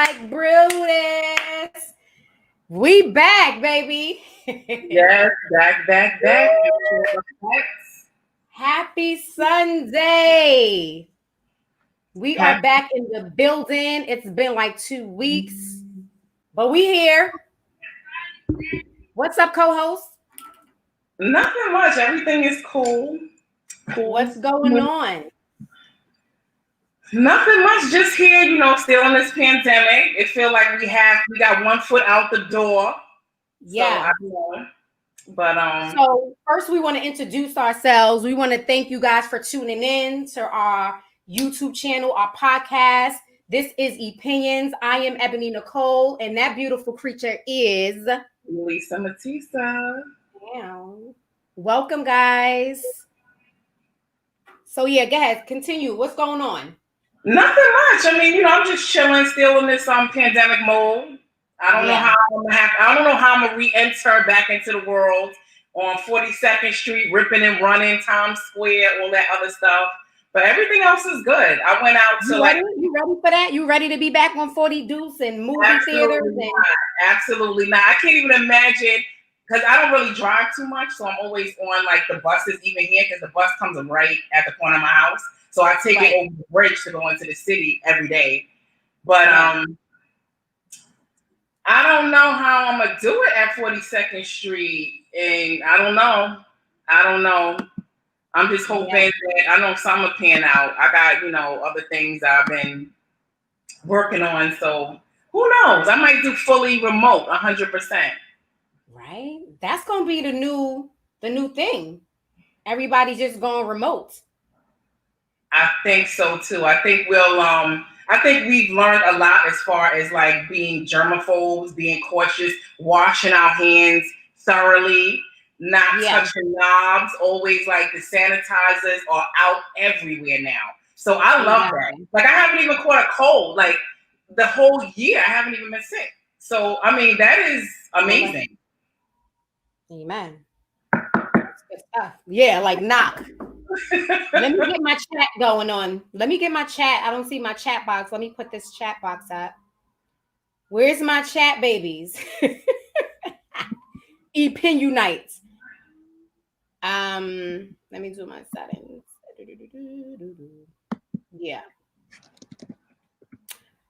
Like Brutus. We back, baby. Yes, back. Happy Sunday. We are Happy. back in the building. It's been like 2 weeks, but we here. What's up, co-host? Nothing much. Everything is cool. Cool. What's going on? Nothing much. Just here, still in this pandemic. It feel like we got one foot out the door. So I Yeah. don't know. But So first we want to introduce ourselves. We want to thank you guys for tuning in to our YouTube channel, our podcast. This is Opinions. I am Ebony Nicole, and that beautiful creature is Lisa Matisa. Wow. Welcome, guys. So yeah, go ahead. Continue. What's going on? Nothing much. I mean, I'm just chilling, still in this pandemic mode. I don't know how I'm gonna re-enter back into the world on 42nd Street, ripping and running, Times Square, all that other stuff. But everything else is good. I went out to You ready for that? You ready to be back on 40 Deuce and movie theaters? Absolutely not. I can't even imagine because I don't really drive too much, so I'm always on like the buses even here because the bus comes right at the corner of my house. So I take it over the bridge to go into the city every day. But I don't know how I'm gonna do it at 42nd Street, and I don't know. I'm just hoping that I know some are pan out. I got other things I've been working on, so who knows? I might do fully remote, 100%. Right, that's gonna be the new thing. Everybody just going remote. I think so too. I think we've learned a lot as far as like being germaphobes, being cautious, washing our hands thoroughly, not touching knobs, always like the sanitizers are out everywhere now. So I love that. Like I haven't even caught a cold like the whole year. I haven't even been sick. So I mean that is amazing. Amen. That's good stuff. Yeah, like knock. Let me get my chat going on. Let me get my chat. I don't see my chat box. Let me put this chat box up. Where's my chat babies? E-Pin Unite. Let me do my settings. Yeah.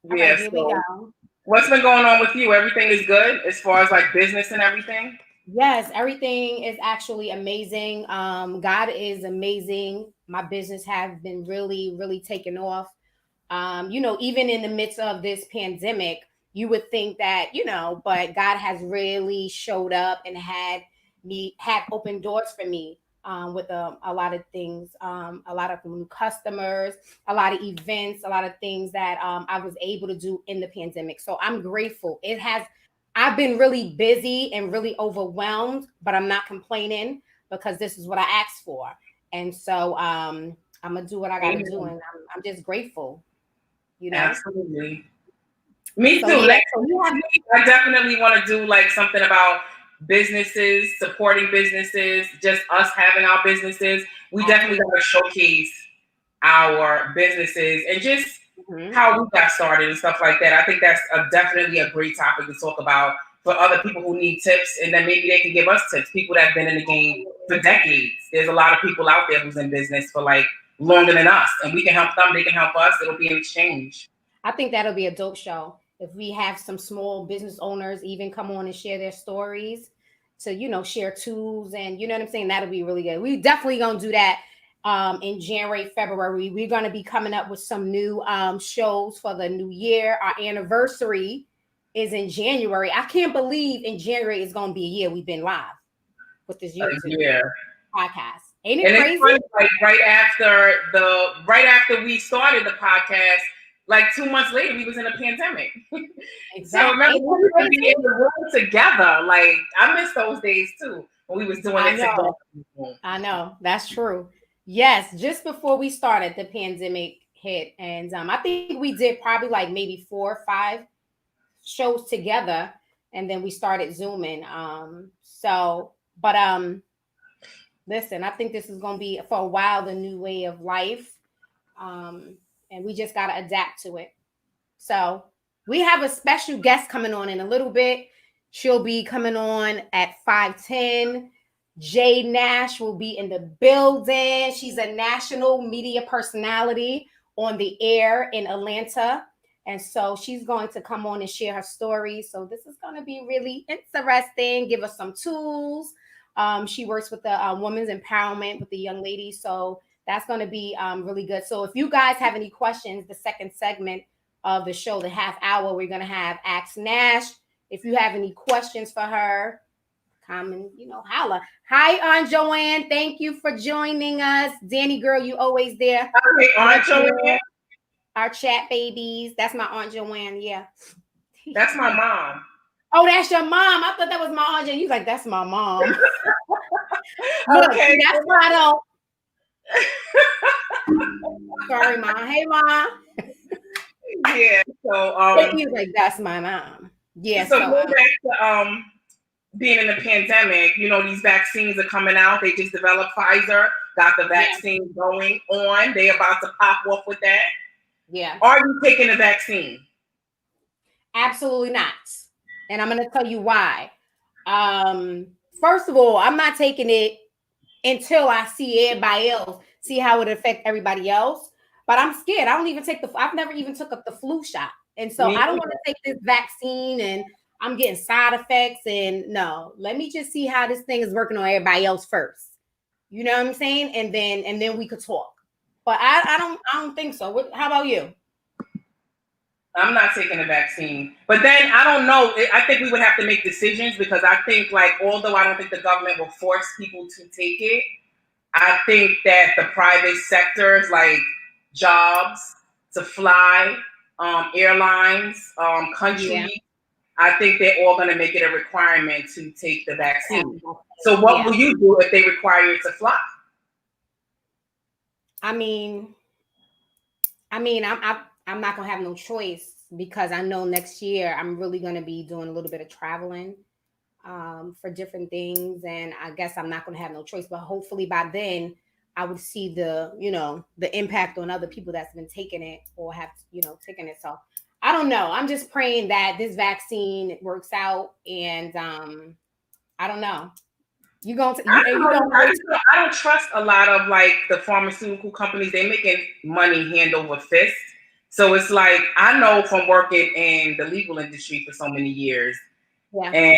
Yeah. Here we go. What's been going on with you? Everything is good as far as like business and everything? Yes, everything is actually amazing. God is amazing. My business has been really, really taking off. Even in the midst of this pandemic, you would think that, but God has really showed up and had open doors for me with a lot of things, a lot of new customers, a lot of events, a lot of things that I was able to do in the pandemic. So I'm grateful. I've been really busy and really overwhelmed, but I'm not complaining because this is what I asked for. And so I'm gonna do what I gotta do, and I'm just grateful. Absolutely. Me too. I definitely want to do like something about businesses, supporting businesses, just us having our businesses. We definitely want to showcase our businesses and just how we got started and stuff like that. I think that's definitely a great topic to talk about for other people who need tips, and then maybe they can give us tips. People that have been in the game for decades. There's a lot of people out there who's in business for like longer than us, and we can help them. They can help us. It'll be an exchange. I think that'll be a dope show if we have some small business owners even come on and share their stories to share tools, and you know what I'm saying. That'll be really good. We definitely gonna do that. In January, February, we're going to be coming up with some new shows for the new year. Our anniversary is in January. I can't believe in January is going to be a year we've been live with this YouTube podcast. Ain't it crazy? Funny, like right after we started the podcast, like 2 months later, we was in a pandemic. Exactly. So remember, we used to be in the room together. Like I miss those days too when we was doing it together. I know that's true. Yes, just before we started, the pandemic hit, and I think we did probably like maybe 4 or 5 shows together, and then we started Zooming. Listen, I think this is going to be for a while the new way of life, and we just got to adapt to it. So We have a special guest coming on in a little bit. She'll be coming on at 5:10. Jae Nash will be in the building. She's a national media personality on the air in Atlanta. And so she's going to come on and share her story. So this is going to be really interesting. Give us some tools. She works with the women's empowerment with the young ladies. So that's going to be really good. So if you guys have any questions, the second segment of the show, the half hour, we're going to have Ask Nash. If you have any questions for her, come and, holla. Hi, Aunt Joanne. Thank you for joining us. Danny girl, you always there. Hi, Aunt Joanne. Our chat babies. That's my Aunt Joanne. Yeah. That's my mom. Oh, that's your mom. I thought that was my Aunt Joanne. You was like, that's my mom. Look, okay. That's why I don't. Sorry, Mom. Hey, Mom. Yeah. So he was like, that's my mom. Yeah. So going back to being in the pandemic, these vaccines are coming out. They just developed Pfizer, got the vaccine going on. They about to pop off with that. Yeah. Are you taking the vaccine? Absolutely not. And I'm going to tell you why. First of all, I'm not taking it until I see everybody else, see how it affects everybody else. But I'm scared. I've never even took up the flu shot. And so I don't want to take this vaccine and I'm getting side effects. And no, let me just see how this thing is working on everybody else first. You know what I'm saying? And then we could talk. But I don't think so. How about you? I'm not taking the vaccine. But then I don't know. I think we would have to make decisions because I think although I don't think the government will force people to take it, I think that the private sectors like jobs to fly, airlines, countries, I think they're all going to make it a requirement to take the vaccine. So what will you do if they require you to fly? I'm not going to have no choice because I know next year I'm really going to be doing a little bit of traveling for different things. And I guess I'm not going to have no choice, but hopefully by then I would see the impact on other people that's been taking it or have, taken it. So I don't know. I'm just praying that this vaccine works out. And I don't know. I don't trust a lot of the pharmaceutical companies. They're making money hand over fist. So it's I know from working in the legal industry for so many years, and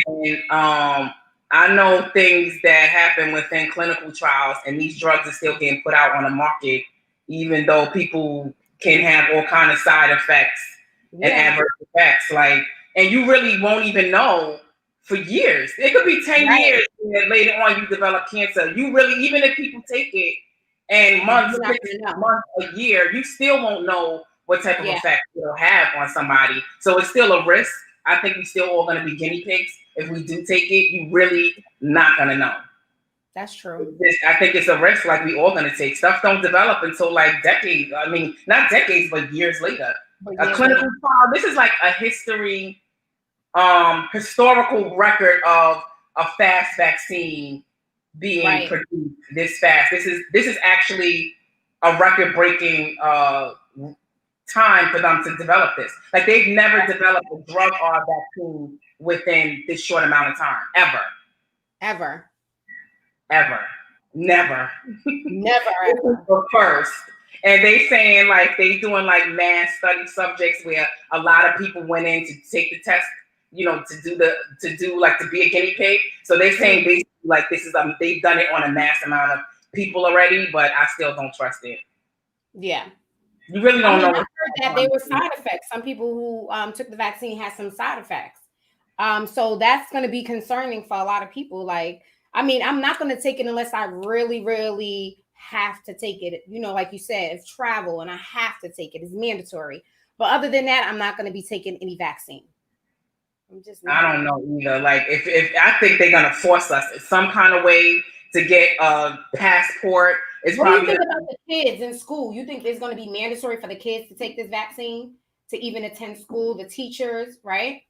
I know things that happen within clinical trials, and these drugs are still getting put out on the market, even though people can have all kind of side effects and adverse effects. And you really won't even know for years. It could be 10 years and later on you develop cancer. You really, even if people take it and months, a year, you still won't know what type of effect it'll have on somebody. So it's still a risk. I think we're still all going to be guinea pigs. If we do take it, you really not going to know. That's true. I think it's a risk we all going to take. Stuff don't develop until decades. I mean, not decades, but years later. A clinical trial, this is a history historical record of a fast vaccine being produced this fast. This is actually a record-breaking time for them to develop this. They've never developed a drug or a vaccine within this short amount of time, ever. Never. This is the first. And they saying they doing mass study subjects where a lot of people went in to take the test, to be a guinea pig. So they're saying basically this is they've done it on a mass amount of people already, but I still don't trust it. Yeah. You really don't know. I heard that there were side effects. Some people who took the vaccine had some side effects. So that's going to be concerning for a lot of people. I'm not going to take it unless I really, really have to take it. Like you said, it's travel and I have to take it. It's mandatory. But other than that, I'm not going to be taking any vaccine. I don't know either. If I think they're going to force us in some kind of way to get a passport. What do you think about the kids in school? You think it's going to be mandatory for the kids to take this vaccine to even attend school, the teachers, right?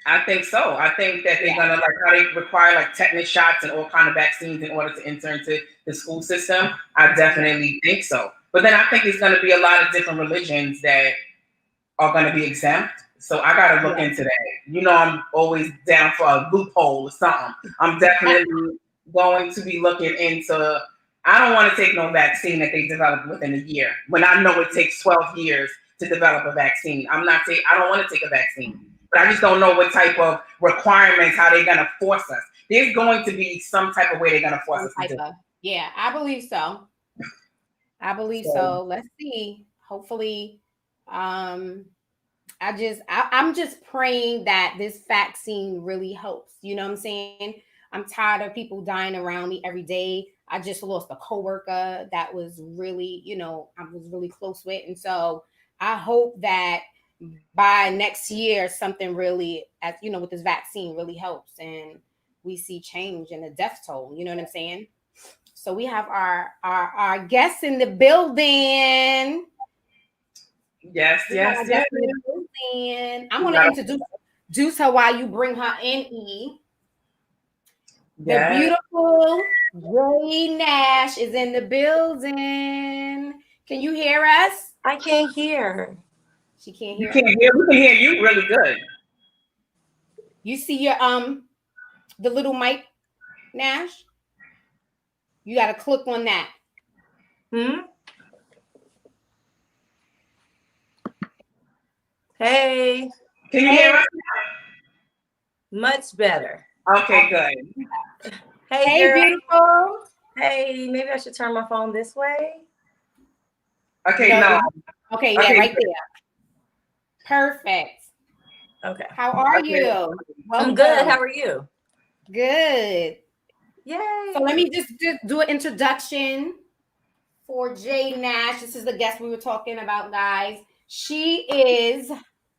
I think so. I think that they're gonna how they require tetanus shots and all kind of vaccines in order to enter into the school system. I definitely think so. But then I think it's gonna be a lot of different religions that are gonna be exempt So I gotta look into that. You know, I'm always down for a loophole or something. I'm definitely going to be looking into. I don't want to take no vaccine that they develop within a year when I know it takes 12 years to develop a vaccine. I don't want to take a vaccine, but I just don't know what type of requirements, how they're gonna force us. There's going to be some type of way they're gonna force us to do it. Yeah, I believe so. So let's see. Hopefully, I'm just praying that this vaccine really helps. You know what I'm saying? I'm tired of people dying around me every day. I just lost a coworker that was really, I was really close with. And so I hope that by next year, something really, as with this vaccine really helps and we see change in the death toll. You know what I'm saying? So we have our guests in the building. Yes. I'm going to introduce her while you bring her in, E. The beautiful Jae Nash is in the building. Can you hear us? I can't hear. She can't hear. We can hear you really good. You see your the little mic, Nash? You got to click on that. Hey. Can you hear us? Much better. Okay, good. Hey, girl. Beautiful. Hey, maybe I should turn my phone this way. Okay, no. Okay, yeah, right there. Perfect. Okay. How are you? Welcome. I'm good. How are you? Good. Yay. So let me just do an introduction for Jae Nash. This is the guest we were talking about, guys. She is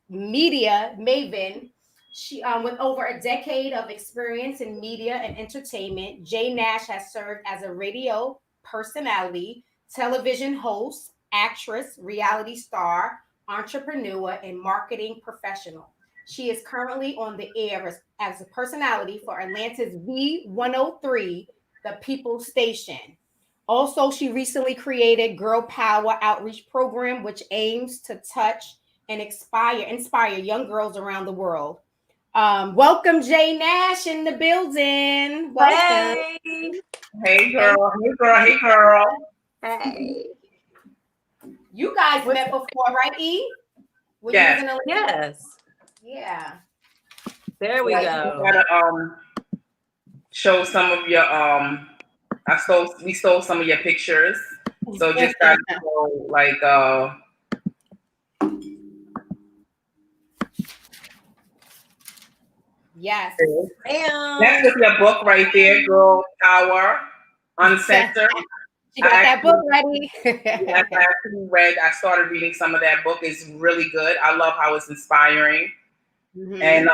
media maven. She with over a decade of experience in media and entertainment. Jae Nash has served as a radio personality, television host, actress, reality star, entrepreneur, and marketing professional. She is currently on the air as a personality for Atlanta's V103, the People Station. Also, she recently created Girl Power Outreach Program, which aims to touch and inspire young girls around the world. Welcome, Jae Nash, in the building. Welcome. Hey, girl. Hey, girl. Hey. You guys met before, right, E? Yes. Yeah. There we go. You gotta show some of your we stole some of your pictures. So just gotta show like yes. That's with your book right there, Girl Power Uncensored. You got that book ready. I actually I started reading some of that book. It's really good. I love how it's inspiring. Mm-hmm. And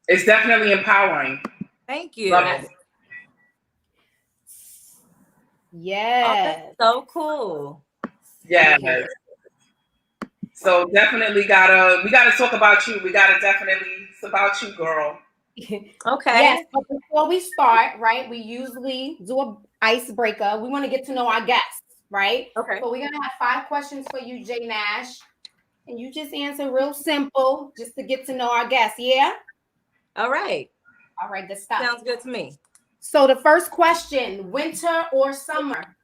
it's definitely empowering. Thank you. Yes. Oh, so cool. Yes. So definitely we gotta talk about you. It's about you, girl. Okay. Yes, but before we start, right, we usually do an icebreaker. We want to get to know our guests, right? Okay. So we're gonna have 5 questions for you, Jae Nash, and you just answer real simple, just to get to know our guests. Yeah. All right. Good stuff. Sounds good to me. So the first question: winter or summer?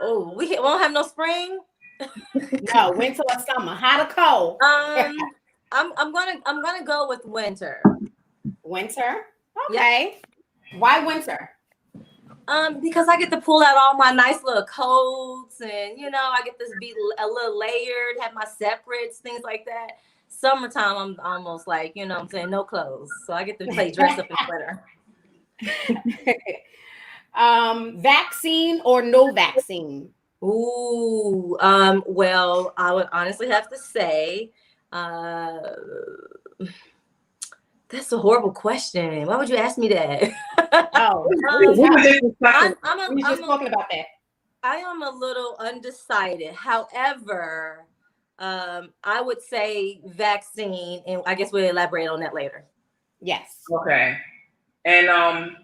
Oh, we won't have no spring. No, winter or summer? Hot or cold? I'm gonna go with winter. Winter? Okay. Yep. Why winter? Because I get to pull out all my nice little coats, and I get to be a little layered, have my separates, things like that. Summertime, I'm almost like, I'm saying, no clothes, so I get to play dress up in winter. Vaccine or no vaccine? Ooh, well, I would honestly have to say, that's a horrible question. Why would you ask me that? We were just talking about that. I am a little undecided. However, I would say vaccine, and I guess we'll elaborate on that later. Yes. Okay. And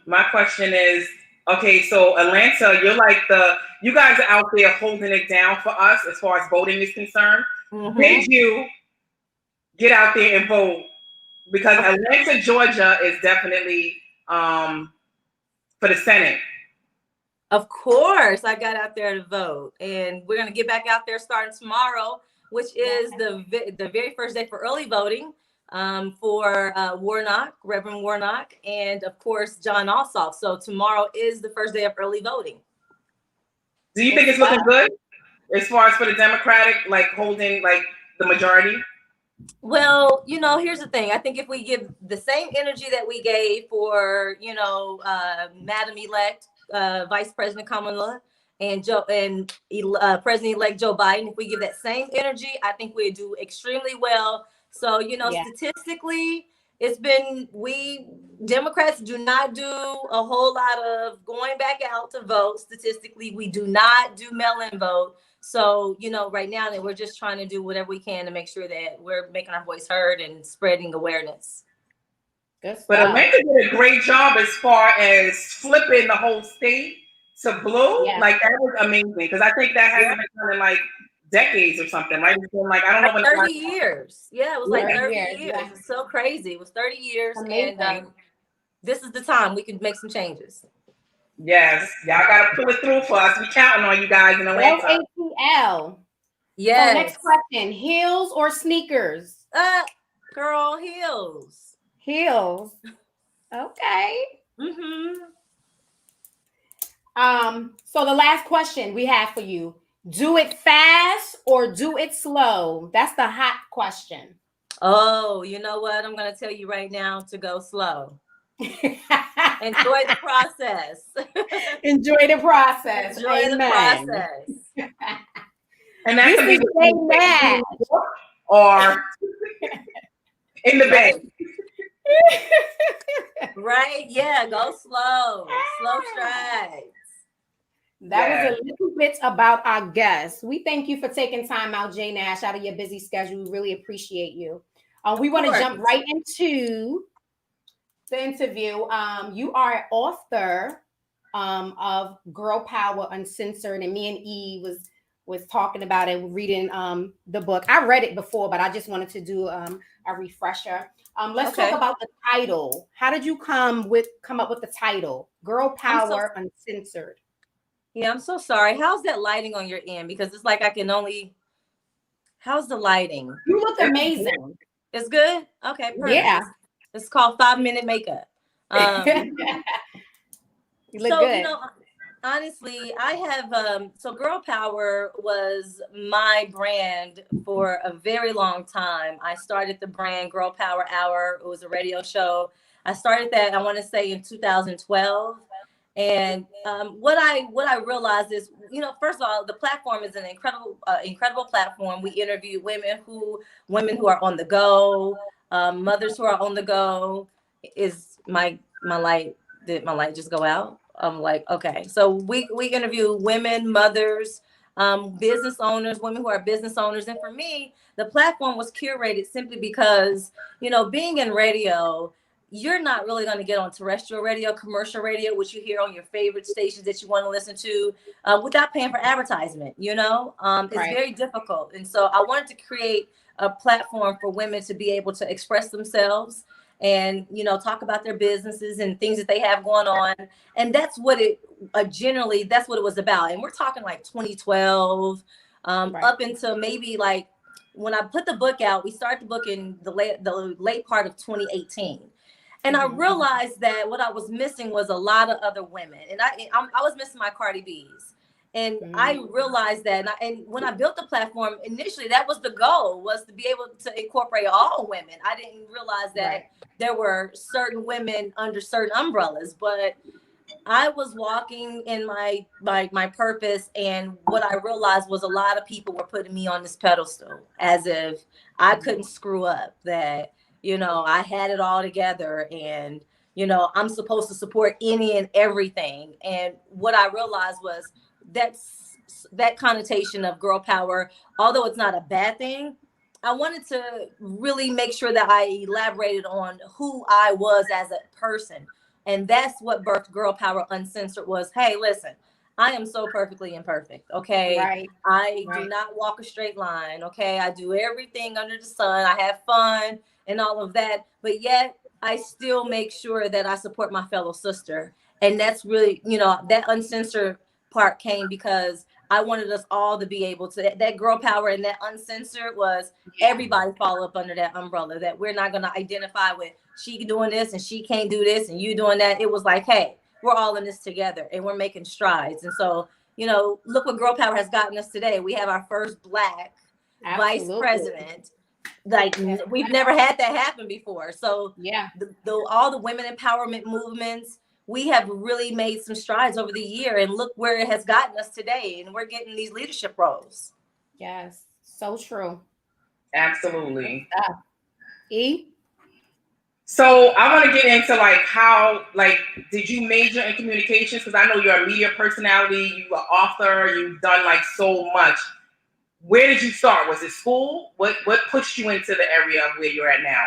my question is, okay, so Atlanta, you're like you guys are out there holding it down for us as far as voting is concerned. did you get out there and vote? Because Atlanta, Georgia is definitely for the Senate. Of course, I got out there to vote, and we're gonna get back out there starting tomorrow, which is the very first day for early voting for Warnock, Reverend Warnock, and of course John Ossoff. So tomorrow is the first day of early voting. Do you think it's looking good as far as for the Democratic, like holding like the majority? Well, here's the thing. I think if we give the same energy that we gave for, Madam-elect Vice President Kamala and President-elect Joe Biden, if we give that same energy, I think we do extremely well. So, statistically, we Democrats do not do a whole lot of going back out to vote. Statistically, we do not do mail-in vote. So, right now that we're just trying to do whatever we can to make sure that we're making our voice heard and spreading awareness. But Atlanta did a great job as far as flipping the whole state to blue. Yeah. Like that was amazing because I think that hasn't been done in like decades or something, right? It's been like I don't know when 30 years. Yeah, it was like 30 years. Yeah. It's so crazy. It was 30 years, amazing. And this is the time we can make some changes. Yes, y'all gotta pull it through for us. We counting on you guys in Atlanta. ATL. Yes. So next question: heels or sneakers? Girl, heels. Heels. Okay. So the last question we have for you: do it fast or do it slow? That's the hot question. Oh, you know what? I'm gonna tell you right now to go slow. Enjoy the process. Enjoy the process. Enjoy Amen. The process. And that could be Jae Nash or in the bed. Right? Yeah, go slow. Slow strides. That was a little bit about our guests. We thank you for taking time out, Jae Nash, out of your busy schedule. We really appreciate you. We want to jump right into the interview. You are an author of Girl Power Uncensored, and me and E was talking about it, reading the book. I read it before, but I just wanted to do a refresher. Let's talk about the title. How did you come up with the title, Girl Power Uncensored? Yeah, I'm so sorry. How's that lighting on your end? Because it's like I can only. How's the lighting? You look amazing. It's good. Okay, perfect. Yeah. It's called 5-minute makeup. You look good. Honestly, I have so Girl Power was my brand for a very long time. I started the brand Girl Power Hour. It was a radio show. I started that, I want to say, in 2012. And what I realized is, first of all, the platform is an incredible platform. We interview women who are on the go, mothers who are on the go. Is my light? Did my light just go out? I'm like, okay. So we interview women, mothers, business owners, women who are business owners. And for me, the platform was curated simply because, being in radio, you're not really going to get on terrestrial radio, commercial radio, which you hear on your favorite stations that you want to listen to without paying for advertisement. It's very difficult. And so I wanted to create a platform for women to be able to express themselves and, talk about their businesses and things that they have going on. And that's what it that's what it was about. And we're talking like 2012 up until maybe like when I put the book out. We started the book in the late part of 2018. And I realized that what I was missing was a lot of other women. And I was missing my Cardi B's. And I realized that. And when I built the platform, initially, that was the goal, was to be able to incorporate all women. I didn't realize that there were certain women under certain umbrellas. But I was walking in my purpose. And what I realized was a lot of people were putting me on this pedestal as if I couldn't screw up, that I had it all together and, I'm supposed to support any and everything. And what I realized was that connotation of girl power, although it's not a bad thing, I wanted to really make sure that I elaborated on who I was as a person. And that's what birthed Girl Power Uncensored was, hey, listen, I am so perfectly imperfect. Okay. Right. I do Right. not walk a straight line. Okay. I do everything under the sun. I have fun and all of that. But yet I still make sure that I support my fellow sister. And that's really, that uncensored part came because I wanted us all to be able to, that girl power and that uncensored was Yeah. everybody fall up under that umbrella, that we're not going to identify with she doing this and she can't do this and you doing that. It was like, hey, we're all in this together and we're making strides. And so, look what girl power has gotten us today. We have our first Black vice Absolutely. president. Like, Yes. we've never had that happen before. So Yeah. all the women empowerment movements, we have really made some strides over the year, and look where it has gotten us today. And we're getting these leadership roles. Yes. So true. Good Absolutely. stuff. E. So I want to get into like how, like, did you major in communications? Because I know you're a media personality, you are author, you've done like so much. Where did you start? Was it school? What pushed you into the area of where you're at now?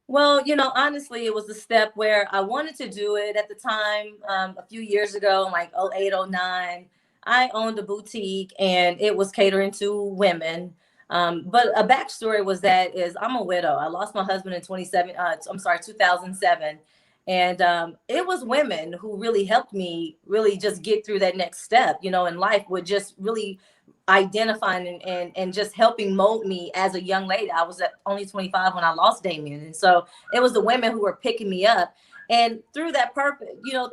Well, honestly, it was a step where I wanted to do it at the time, a few years ago, like 08, 09. I owned a boutique and it was catering to women. But a backstory was that is I'm a widow. I lost my husband in 2007. And it was women who really helped me really just get through that next step, in life, would just really identifying and just helping mold me as a young lady. I was at only 25 when I lost Damien. And so it was the women who were picking me up. And through that purpose,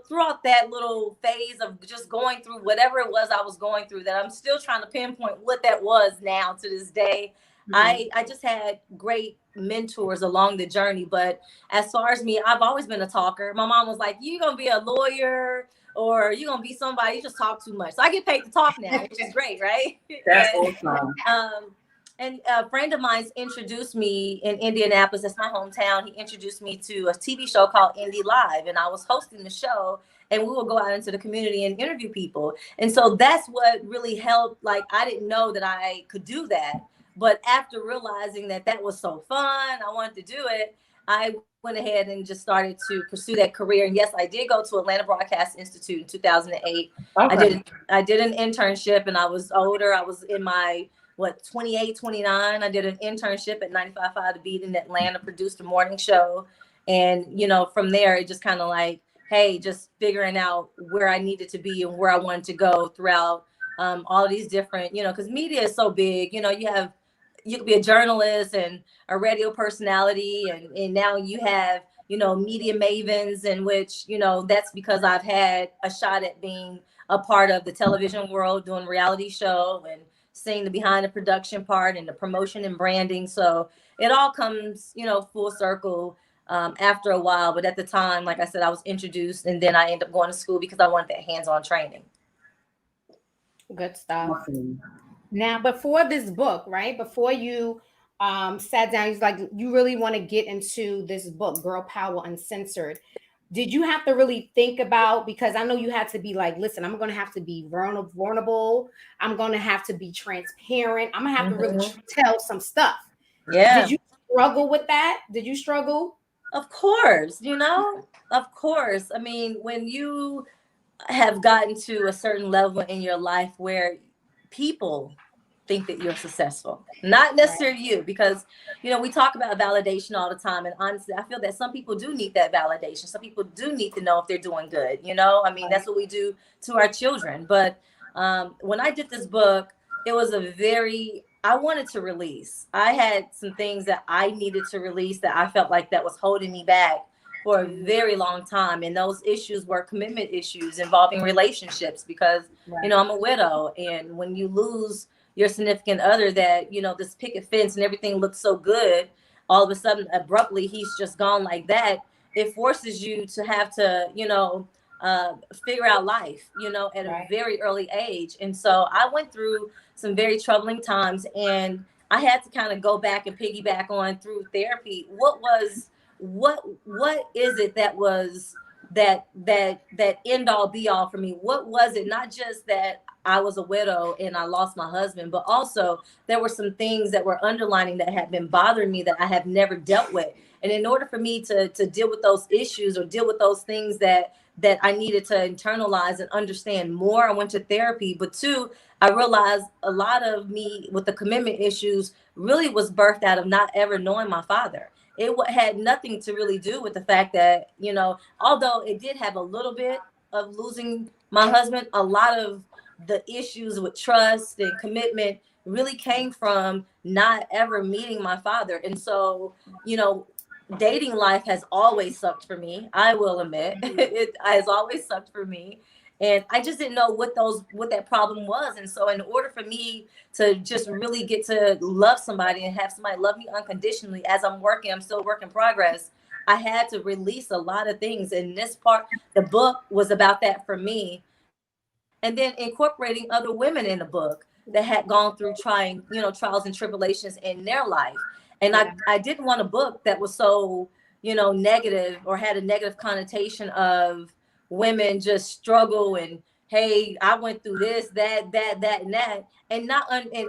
throughout that little phase of just going through whatever it was I was going through, that I'm still trying to pinpoint what that was now to this day. I just had great mentors along the journey. But as far as me, I've always been a talker. My mom was like, you're going to be a lawyer, or you're gonna be somebody, you just talk too much. So I get paid to talk now, which is great, right? That's and, awesome. and a friend of mine's introduced me in Indianapolis, that's my hometown. He introduced me to a TV show called Indie Live, and I was hosting the show, and we would go out into the community and interview people. And so that's what really helped. Like, I didn't know that I could do that, but after realizing that that was so fun, I wanted to do it. I went ahead and just started to pursue that career. And yes, I did go to Atlanta Broadcast Institute in 2008. Okay. I did an internship, and I was older. I was in my 28, 29. I did an internship at 95.5 The Beat in Atlanta, produced a morning show. And, from there, it just kind of like, hey, just figuring out where I needed to be and where I wanted to go throughout all of these different, because media is so big. You could be a journalist and a radio personality, and now you have, media mavens, in which, that's because I've had a shot at being a part of the television world, doing reality show and seeing the behind the production part and the promotion and branding. So it all comes, full circle after a while. But at the time, like I said, I was introduced, and then I ended up going to school because I wanted that hands-on training. Good stuff. Awesome. Now, before this book, right? Before you sat down, he's like, you really want to get into this book, Girl Power Uncensored. Did you have to really think about, because I know you had to be like, listen, I'm going to have to be vulnerable. I'm going to have to be transparent. I'm going to have to really tell some stuff. Yeah. Did you struggle with that? Did you struggle? Of course, of course. I mean, when you have gotten to a certain level in your life where people think that you're successful, not necessarily you, because we talk about validation all the time, and honestly I feel that some people do need that validation. Some people do need to know if they're doing good. I mean, that's what we do to our children. But when I did this book, it was I wanted to release. I had some things that I needed to release that I felt like that was holding me back for a very long time. And those issues were commitment issues involving relationships, because, I'm a widow. And when you lose your significant other, that, this picket fence and everything looks so good, all of a sudden, abruptly, he's just gone like that. It forces you to have to, figure out life, at a very early age. And so I went through some very troubling times, and I had to kind of go back and piggyback on through therapy. What is it that was that end all be all for me? What was it? Not just that I was a widow and I lost my husband, but also there were some things that were underlining that had been bothering me that I have never dealt with. And in order for me to deal with those issues or deal with those things that I needed to internalize and understand more, I went to therapy. But two, I realized a lot of me with the commitment issues really was birthed out of not ever knowing my father. It had nothing to really do with the fact that, you know, although it did have a little bit of losing my husband, a lot of the issues with trust and commitment really came from not ever meeting my father. And so, you know, dating life has always sucked for me. I will admit it has always sucked for me. And I just didn't know what that problem was. And so in order for me to just really get to love somebody and have somebody love me unconditionally as I'm working, I'm still work in progress. I had to release a lot of things. And this part, the book was about that for me. And then incorporating other women in the book that had gone through trying, you know, trials and tribulations in their life. And I didn't want a book that was so, you know, negative or had a negative connotation of women just struggle and, hey, I went through this, that, and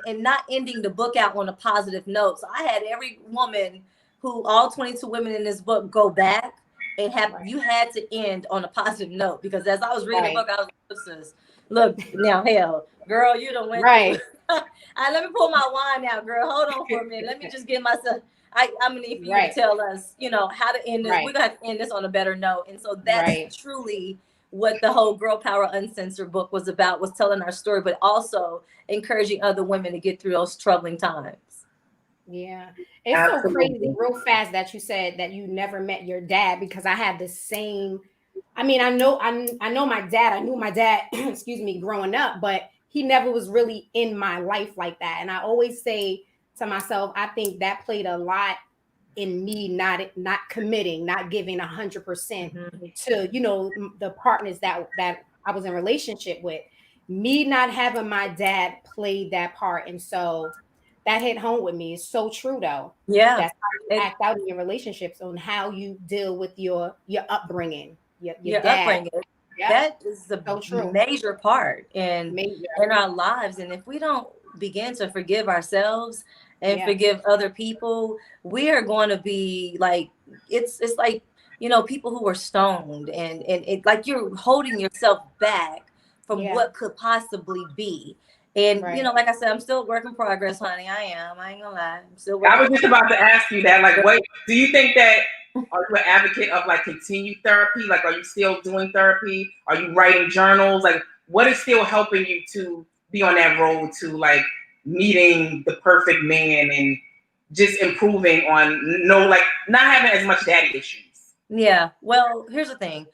and not ending the book out on a positive note. So I had every woman who, all 22 women in this book, go back and have, you had to end on a positive note, because as I was reading the book, I was like, look now, hell, girl, you done went through. Let me pull my wine out, girl. Hold on for a minute. Let me just get myself. I'm gonna need for you to tell us, you know, how to end this. We're gonna have to end this on a better note. And so that's truly what the whole Girl Power Uncensored book was about, was telling our story, but also encouraging other women to get through those troubling times. Yeah. It's Absolutely. So crazy, real fast, that you said that you never met your dad, because I had the same. I mean, I know my dad. I knew my dad, excuse me, growing up, but he never was really in my life like that. And I always say to myself, I think that played a lot in me not committing, not giving 100% to, you know, the partners that I was in relationship with. Me not having my dad played that part. And so that hit home with me. It's so true though. Yeah. That's how you act out in your relationships, on how you deal with your upbringing, your dad. Upbringing. Yep. That is the major part in our lives. And if we don't begin to forgive ourselves and forgive other people, we are going to be like, it's like, you know, people who are stoned, and it, like, you're holding yourself back from what could possibly be. And you know, like I said, I'm still work in progress, honey. I ain't gonna lie. I'm still working. I was just about to ask you that. Like, what do you think that? Are you an advocate of like continued therapy? Like, are you still doing therapy? Are you writing journals? Like, what is still helping you to be on that road to like meeting the perfect man and just improving on like not having as much daddy issues? Yeah. Well, here's the thing.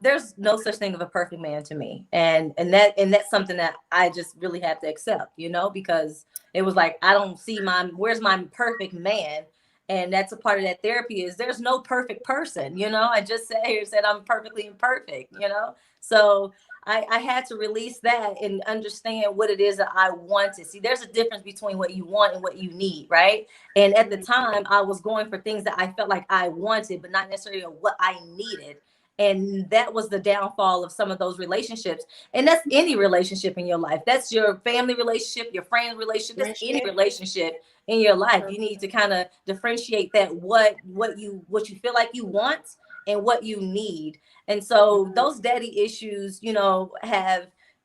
There's no such thing of a perfect man to me. And that's something that I just really have to accept, you know, because it was like, I don't see where's my perfect man? And that's a part of that therapy, is there's no perfect person, you know. I just said I'm perfectly imperfect, you know. So I had to release that and understand what it is that I wanted. See, there's a difference between what you want and what you need, right? And at the time, I was going for things that I felt like I wanted, but not necessarily what I needed. And that was the downfall of some of those relationships. And that's any relationship in your life. That's your family relationship, your friend relationship, that's any relationship in your life. You need to kind of differentiate that what you feel like you want and what you need. And so those daddy issues, you know,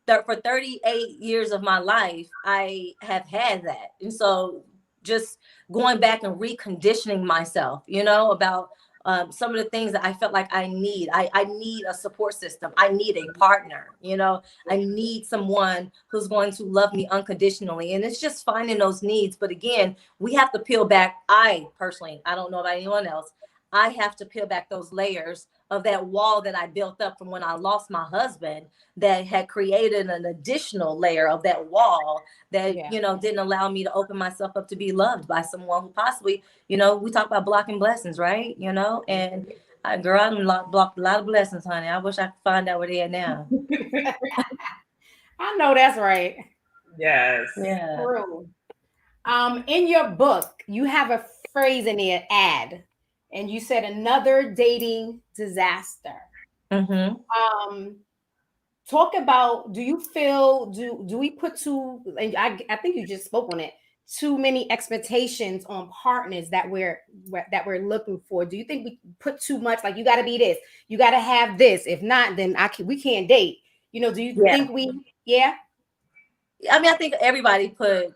for 38 years of my life, I have had that. And so just going back and reconditioning myself, you know, about some of the things that I felt like I need. I need a support system. I need a partner, you know. I need someone who's going to love me unconditionally. And it's just finding those needs. But again, we have to peel back. I personally, I don't know about anyone else, I have to peel back those layers of that wall that I built up from when I lost my husband, that had created an additional layer of that wall that, you know, didn't allow me to open myself up to be loved by someone who possibly, you know, we talk about blocking blessings, right? You know, and girl, I blocked a lot of blessings, honey. I wish I could find out where they are now. I know that's right. Yes. Yeah. True. In your book, you have a phrase in the ad, and you said another dating disaster. talk about, do you feel, do we put too, and I think you just spoke on it, too many expectations on partners that we're looking for? Do you think we put too much, like, you got to be this, you got to have this, if not, then we can't date? Do you Yeah. think we, yeah? I mean, I think everybody put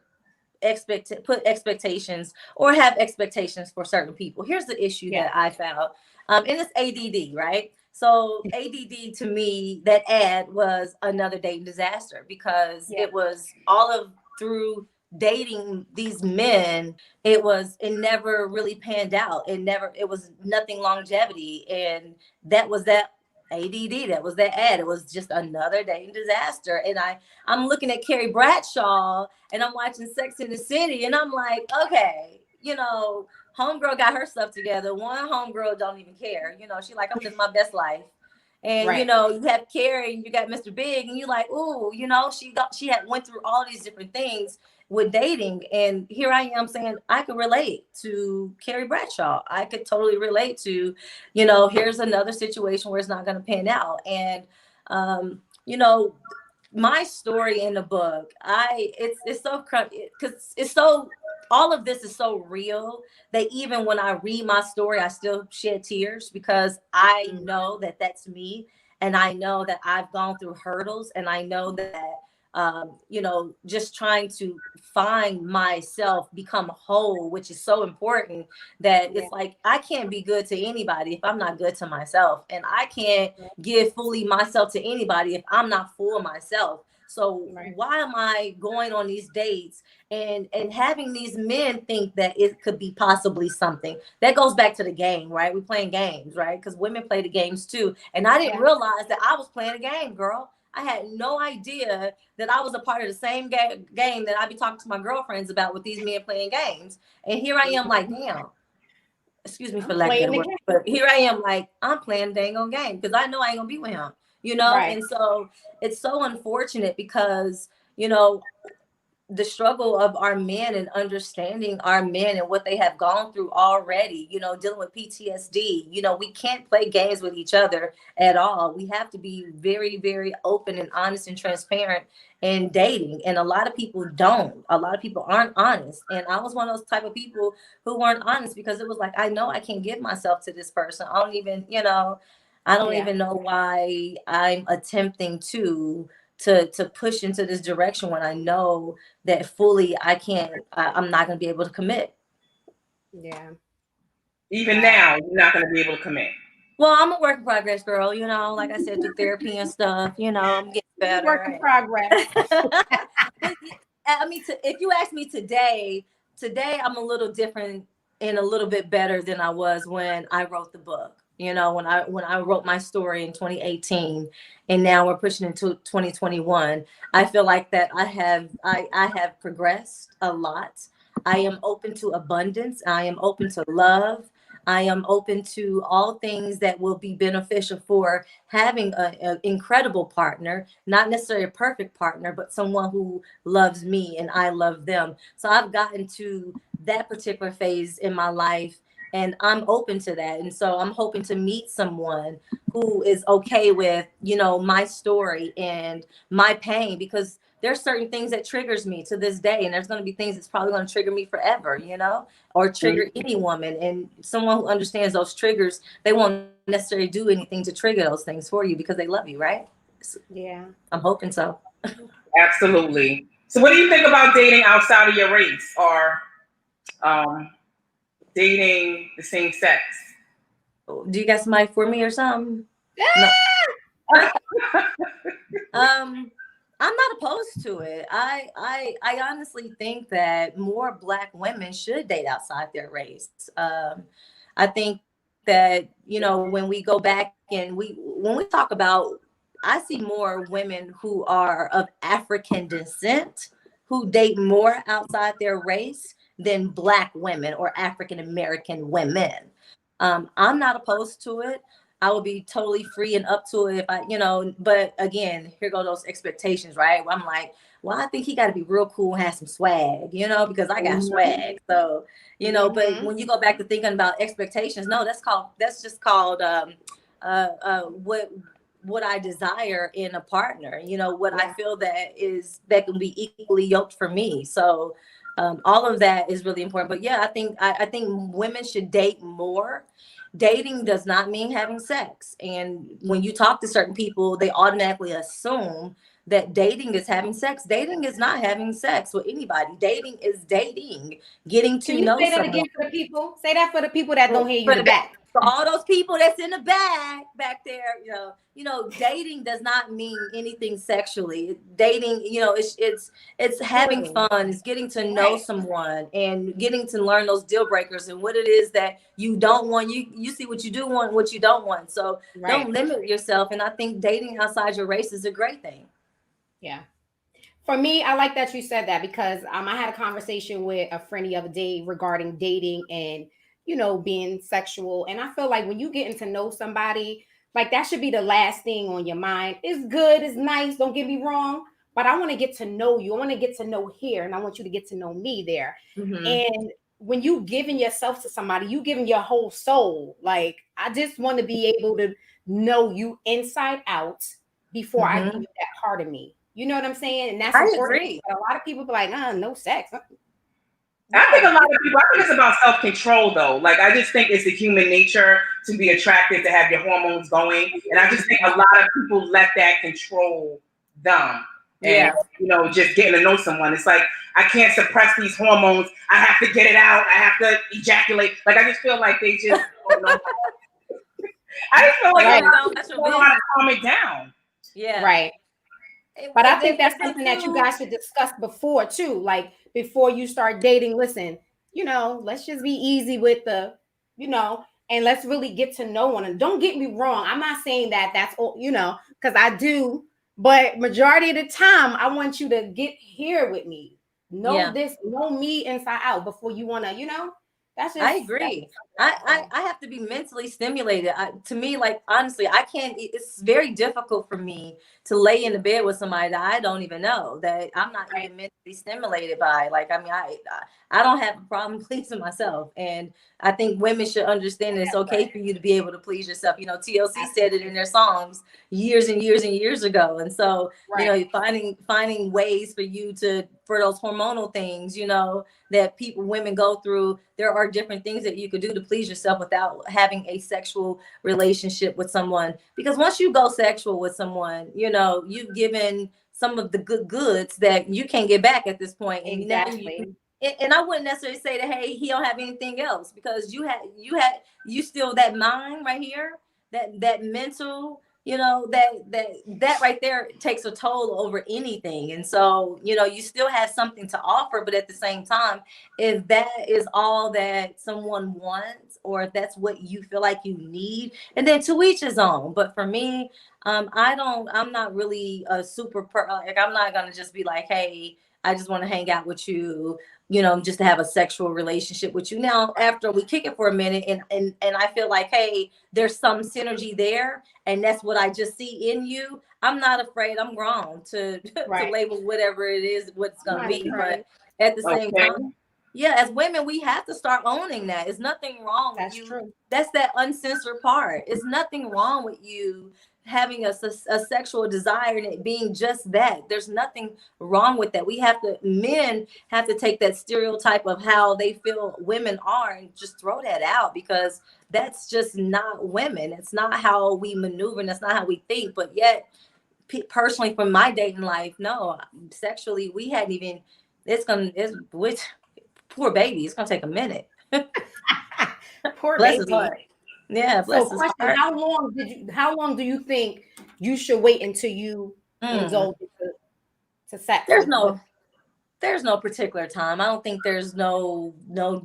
expectations or have expectations for certain people. Here's the issue Yeah. that I found, and it's ADD, right? So ADD, to me, that ad was another dating disaster, because Yeah. it was all of through dating these men, it never really panned out. It was nothing longevity, and that was that ADD. That was that ad. It was just another dating disaster. And I'm looking at Carrie Bradshaw, and I'm watching Sex in the City, and I'm like, okay, homegirl got her stuff together. One homegirl don't even care. She like, I'm living my best life. And Right. you have Carrie, and you got Mr. Big, and you like, ooh, she had went through all these different things with dating. And here I am saying I could relate to Carrie Bradshaw. I could totally relate to, here's another situation where it's not going to pan out. And my story in the book, it's so, because it's so, all of this is so real that even when I read my story, I still shed tears, because I know that that's me, and I know that I've gone through hurdles, and I know that just trying to find myself, become whole, which is so important. That Yeah. it's like, I can't be good to anybody if I'm not good to myself, and I can't give fully myself to anybody if I'm not full of myself. So Right. why am I going on these dates and having these men think that it could be possibly something? That goes back to the game, right? We're playing games, right? Because women play the games too. And I didn't Yeah. realize that I was playing a game, girl. I had no idea that I was a part of the same game that I be talking to my girlfriends about, with these men playing games. And here I am like, damn, excuse me for I'm lack of playing better the word, game. but here I am like, I'm playing the dang on game, because I know I ain't gonna be with him, Right. And so it's so unfortunate, because, you know, the struggle of our men, and understanding our men and what they have gone through already, dealing with PTSD. We can't play games with each other at all. We have to be very, very open and honest and transparent in dating. And a lot of people don't. A lot of people aren't honest. And I was one of those type of people who weren't honest, because it was like, I know I can't give myself to this person. I don't even, I don't Yeah. even know why I'm attempting to push into this direction when I know that fully I'm not going to be able to commit. Yeah. Even Wow. now, you're not going to be able to commit. Well, I'm a work in progress, girl. Like I said, through therapy and stuff, I'm getting Work in better. progress. I mean, if you ask me today, I'm a little different and a little bit better than I was when I wrote the book. When I wrote my story in 2018, and now we're pushing into 2021. I feel like that I have progressed a lot. I am open to abundance. I am open to love. I am open to all things that will be beneficial for having an incredible partner, not necessarily a perfect partner, but someone who loves me and I love them. So I've gotten to that particular phase in my life, and I'm open to that. And so I'm hoping to meet someone who is okay with, my story and my pain, because there's certain things that triggers me to this day, and there's going to be things that's probably going to trigger me forever, or trigger any woman. And someone who understands those triggers, they won't necessarily do anything to trigger those things for you, because they love you, right? Yeah. I'm hoping so. Absolutely. So, what do you think about dating outside of your race, or dating the same sex? Do you got somebody for me or something? No. I'm not opposed to it. I honestly think that more Black women should date outside their race. I think that, when we go back and when we talk about, I see more women who are of African descent who date more outside their race than Black women or African American women. I'm not opposed to it. I would be totally free and up to it if but again, here go those expectations, right? I'm like, well, I think he got to be real cool and have some swag, because I got swag. So, but when you go back to thinking about expectations, no, that's just called what what I desire in a partner, you know, what I feel that can be equally yoked for me. So all of that is really important. But yeah, I think women should date more. Dating does not mean having sex. And when you talk to certain people, they automatically assume that dating is having sex. Dating is not having sex with anybody. Dating is dating, getting Can to you know say that someone. again for the people? Say that for the people that don't hear you For in the back. for all those people that's in the back there, you know, dating does not mean anything sexually. Dating, you know, it's having fun, it's getting to know someone and getting to learn those deal breakers and what it is that you don't want. You see what you do want, what you don't want. So don't limit yourself. And I think dating outside your race is a great thing. Yeah. For me, I like that you said that because I had a conversation with a friend the other day regarding dating and, you know, being sexual. And I feel like when you getting to know somebody, like that should be the last thing on your mind. It's good, it's nice, don't get me wrong, but I want to get to know you. I want to get to know here, and I want you to get to know me there. And when you giving yourself to somebody, you giving your whole soul. Like, I just want to be able to know you inside out before I give you that part of me. You know what I'm saying? And that's important. Agree. But a lot of people be like, no sex. I think a lot of people, I think it's about self-control though. Like, I just think it's the human nature to be attracted, to have your hormones going. And I just think a lot of people let that control them. And, you know, just getting to know someone. It's like, I can't suppress these hormones. I have to get it out. I have to ejaculate. Like, I just feel like they just don't know. I just feel like they don't know how to calm it down. Yeah. Right. But I think that's something that you guys should discuss before too. Like before you start dating, listen, you know, let's just be easy with the, you know, and let's really get to know one. And don't get me wrong. I'm not saying that that's all, you know, because I do, but majority of the time I want you to get here with me. Know this, know me inside out before you want to, you know, that's just. I agree. I have to be mentally stimulated. To me, like, honestly, I can't, it's very difficult for me to lay in the bed with somebody that I don't even know, that I'm not even mentally stimulated by. Like, I mean, I don't have a problem pleasing myself. And I think women should understand that it's okay for you to be able to please yourself. You know, TLC said it in their songs years and years and years ago. And so, you know, finding ways for you to, for those hormonal things, you know, that women go through, there are different things that you could do to please yourself without having a sexual relationship with someone. Because once you go sexual with someone, you know, you've given some of the goods that you can't get back at this point. And and I wouldn't necessarily say that, hey, he don't have anything else, because you still, that mind right here, that mental, you know, that right there takes a toll over anything. And so, you know, you still have something to offer, but at the same time, if that is all that someone wants, or if that's what you feel like you need, and then to each his own. But for me, I'm not really a super like, I'm not gonna just be like, hey, I just want to hang out with you, you know, just to have a sexual relationship with you. Now, after we kick it for a minute and I feel like, hey, there's some synergy there, and that's what I just see in you, I'm not afraid. I'm grown to label whatever it is, what it's going to be. But at the same time, yeah, as women, we have to start owning that. There's nothing wrong with you. True. That's that uncensored part. It's nothing wrong with you having a sexual desire and it being just that. There's nothing wrong with that. Men have to take that stereotype of how they feel women are and just throw that out, because that's just not women. It's not how we maneuver, and that's not how we think. But yet, personally, from my dating life, no, sexually, we hadn't even, poor baby, it's gonna take a minute. Poor baby. Yeah, bless his question, heart. How long do you think you should wait until you indulge to sex? There's no particular time. I don't think there's no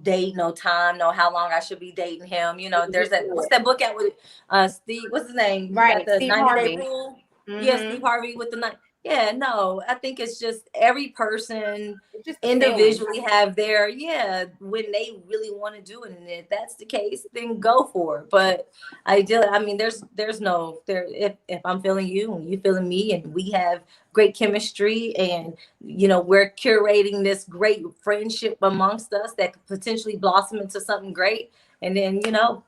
date, no time, no how long I should be dating him. You know, there's what's that book out with Steve, what's his name? Right, the Steve 90-day Harvey. rule. Yeah, Steve Harvey with the 9. Yeah, no, I think it's just every person individually have their, when they really want to do it. And if that's the case, then go for it. But if I'm feeling you and you feeling me, and we have great chemistry, and, you know, we're curating this great friendship amongst us that could potentially blossom into something great. And then, you know,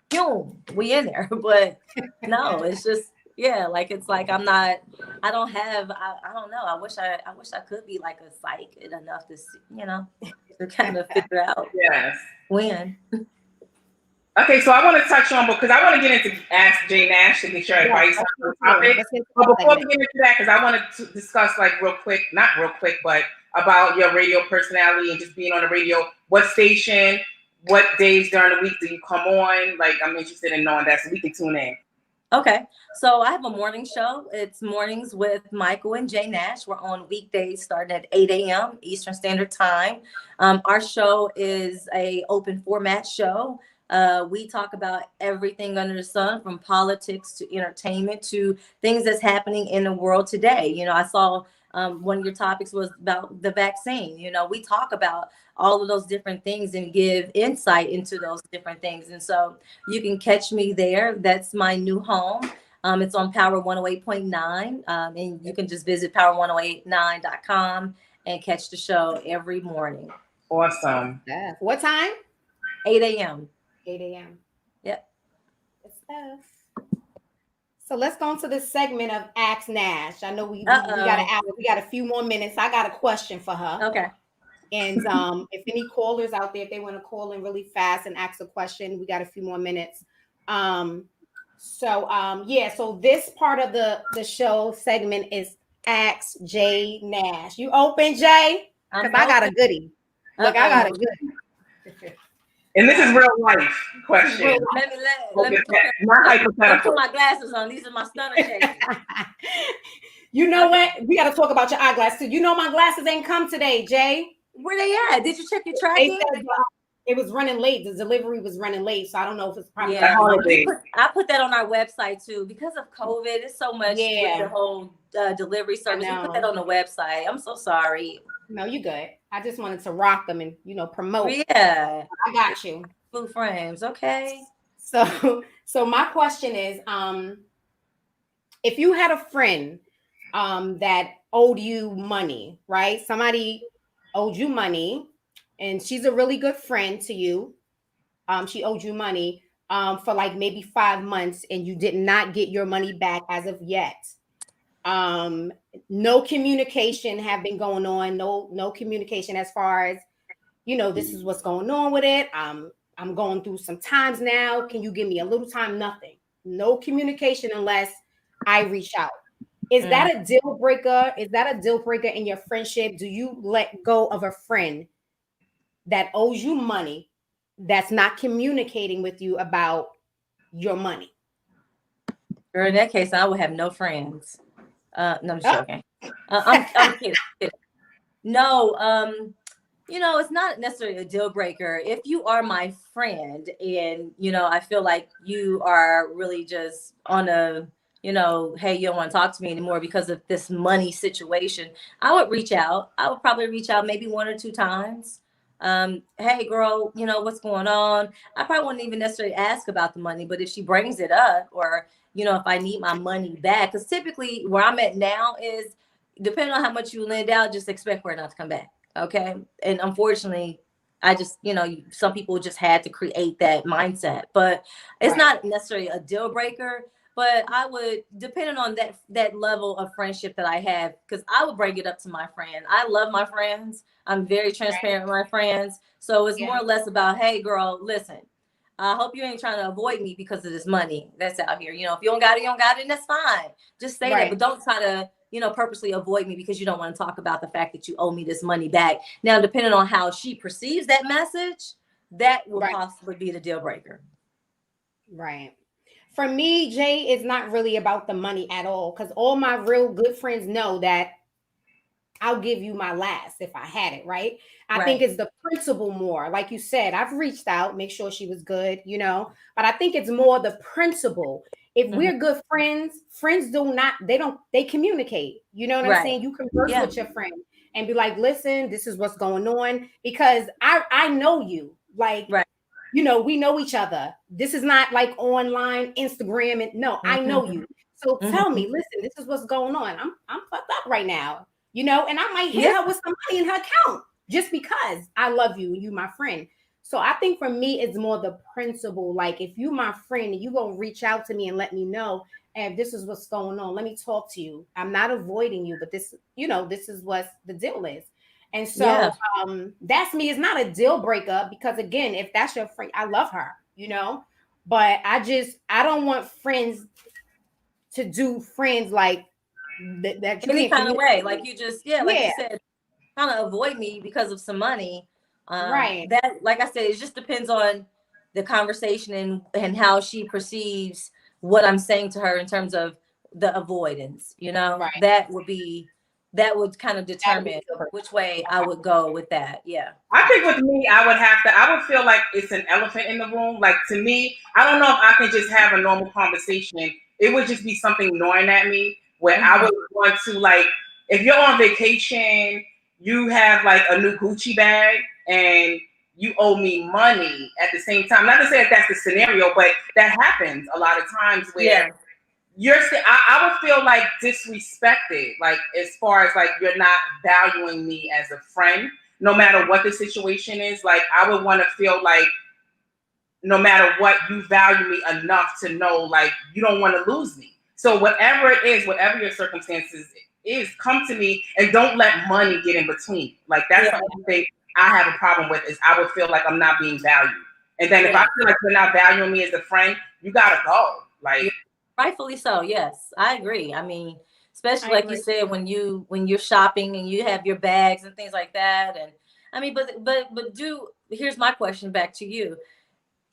boom, we in there. But no, it's just, Yeah, like it's like I don't have, I don't know. I wish I could be like a psych enough to, to kind of figure out Yes. when. Okay, so I want to touch on, because I want to get into Ask Jae Nash to get your Yes, advice on the topic. But before we get into that, because I want to discuss, like, real quick, not real quick, but about your radio personality and just being on the radio. What station, what days during the week do you come on? Like, I'm interested in knowing that so we can tune in. Okay, so I have a morning show. It's Mornings with Michael and Jae Nash. We're on weekdays starting at 8 a.m. Eastern Standard Time. Our show is a open format show. We talk about everything under the sun, from politics to entertainment to things that's happening in the world today. You know, I saw one of your topics was about the vaccine. You know, we talk about all of those different things and give insight into those different things. And so you can catch me there. That's my new home. It's on Power 108.9. And you can just visit power1089.com and catch the show every morning. Awesome. Yeah. What time? 8 a.m. 8 a.m. Yep. Good stuff. So let's go into this segment of Ask Nash. I know we got an hour. We got a few more minutes. I got a question for her. Okay. And if any callers out there, if they want to call in really fast and ask a question, we got a few more minutes. So this part of the show segment is Ask Jae Nash. You open, Jay? Because I got a goodie. Look, I got a goodie. And this is real life question. Let me put my glasses on. These are my stunner shades. You know what? We got to talk about your eyeglasses. You know my glasses ain't come today, Jay. Where they at? Did you check your tracking? It was running late. The delivery was running late, so I don't know if it's probably the holiday. I put that on our website too because of COVID. It's so much with the whole delivery service. We put that on the website. I'm so sorry. No, you good. I just wanted to rock them and promote. Yeah, I got you. Blue frames, okay. So my question is, if you had a friend that owed you money, right? Somebody owed you money, and she's a really good friend to you. She owed you money for like maybe 5 months, and you did not get your money back as of yet. No communication have been going on. No communication as far as, this is what's going on with it. I'm going through some times now. Can you give me a little time? Nothing. No communication unless I reach out. Is that a deal breaker? Is that a deal breaker in your friendship? Do you let go of a friend that owes you money that's not communicating with you about your money? Girl, in that case, I would have no friends. No, I'm just joking. I'm kidding. No, it's not necessarily a deal breaker. If you are my friend and, I feel like you are really just on a, hey, you don't want to talk to me anymore because of this money situation, I would reach out. I would probably reach out maybe 1 or 2 times. Hey, girl, what's going on? I probably wouldn't even necessarily ask about the money, but if she brings it up or, if I need my money back, because typically where I'm at now is depending on how much you lend out, just expect for it not to come back. Okay. And unfortunately, I just, some people just had to create that mindset, but it's not necessarily a deal breaker. But I would, depending on that level of friendship that I have, because I would bring it up to my friend. I love my friends. I'm very transparent with my friends. So it's more or less about, hey, girl, listen, I hope you ain't trying to avoid me because of this money that's out here. If you don't got it, you don't got it, and that's fine. Just say that, but don't try to, purposely avoid me because you don't want to talk about the fact that you owe me this money back. Now, depending on how she perceives that message, that will possibly be the deal breaker. Right. For me, Jay, it's not really about the money at all, because all my real good friends know that I'll give you my last if I had it, right? I think it's the principle more. Like you said, I've reached out, make sure she was good, but I think it's more the principle. If we're good friends they communicate. You know what I'm saying? You converse with your friend and be like, listen, this is what's going on, because I know you. Like, we know each other. This is not like online Instagram. And no, I know you. So tell me, listen, this is what's going on. I'm fucked up right now, and I might hit her with some money in her account just because I love you and you my friend. So I think for me, it's more the principle. Like, if you my friend and you gonna reach out to me and let me know, and this is what's going on. Let me talk to you. I'm not avoiding you, but this, this is what the deal is. And so Yeah. that's me. It's not a deal breaker because again, if that's your friend, I love her, but I don't want friends to do friends like that you Any can't kind of communicate way, with. like you just, yeah, like you Yeah, said, kind of avoid me because of some money. right. That, like I said, it just depends on the conversation and how she perceives what I'm saying to her in terms of the avoidance. Right. That would kind of That would be determine super. which way I would go with that. Yeah. I think with me, I would feel like it's an elephant in the room. Like to me, I don't know if I can just have a normal conversation. It would just be something gnawing at me where I would want to like, if you're on vacation, you have like a new Gucci bag and you owe me money at the same time. Not to say that that's the scenario, but that happens a lot of times where Yeah. I would feel like disrespected, like as far as like you're not valuing me as a friend, no matter what the situation is. Like I would want to feel like no matter what, you value me enough to know like you don't want to lose me. So whatever it is, whatever your circumstances is, come to me and don't let money get in between. Like that's Yeah. something I have a problem with is I would feel like I'm not being valued. And then if I Yeah. feel like you're not valuing me as a friend, you gotta go. Like Yeah. Rightfully so. Yes, I agree. I mean, especially I like you agree. said, when you're shopping and you have your bags and things like that. And I mean, but here's my question back to you.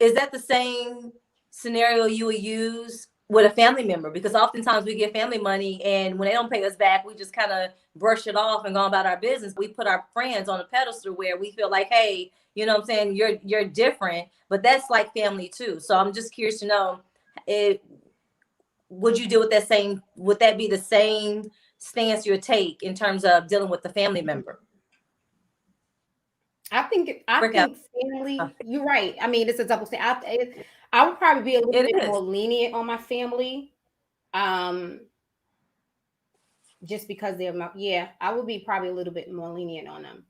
Is that the same scenario you would use with a family member? Because oftentimes we get family money and when they don't pay us back, we just kind of brush it off and go about our business. We put our friends on a pedestal where we feel like, hey, you know what I'm saying? You're different, but that's like family too. So I'm just curious to know, if would you deal with that same, would that be the same stance you would take in terms of dealing with the family member? I Work out. think family. You're right. I mean, it's a double standard. I would probably be a little It bit is. more lenient on my family, um, just because they're my. Yeah, I would be probably a little bit more lenient on them,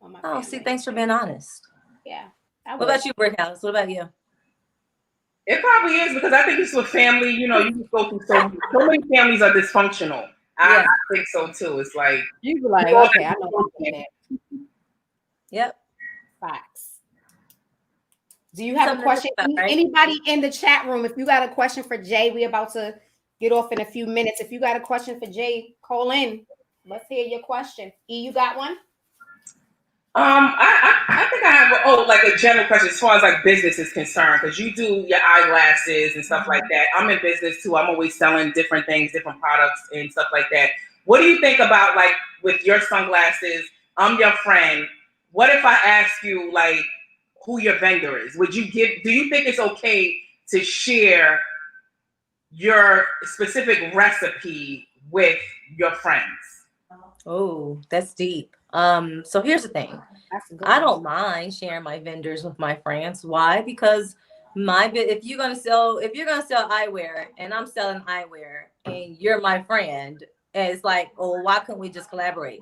on my Oh, see, family. thanks for being honest. Yeah, I What would. about you, Brickhouse? What about you? it probably is because I think it's with family. You know, you just go through so many families are dysfunctional. I Yeah. think so too. It's like You be you like, all okay, I know I'm doing that. Yep. Facts. Do you have a Something to think question? about, right? Anybody in the chat room? If you got a question for Jay, we about to get off in a few minutes. If you got a question for Jay, call in. Let's hear your question. E, you got one? I think I have like a general question as far as like business is concerned because you do your eyeglasses and stuff like that. I'm in business too. I'm always selling different things, different products and stuff like that. What do you think about like with your sunglasses? I'm your friend. What if I ask you like who your vendor is? Would you give? Do you think it's okay to share your specific recipe with your friends? Oh, that's deep. So here's the thing. That's a good I one. don't mind sharing my vendors with my friends. Why? Because if you're gonna sell eyewear and I'm selling eyewear and you're my friend, and it's like, oh, why couldn't we just collaborate?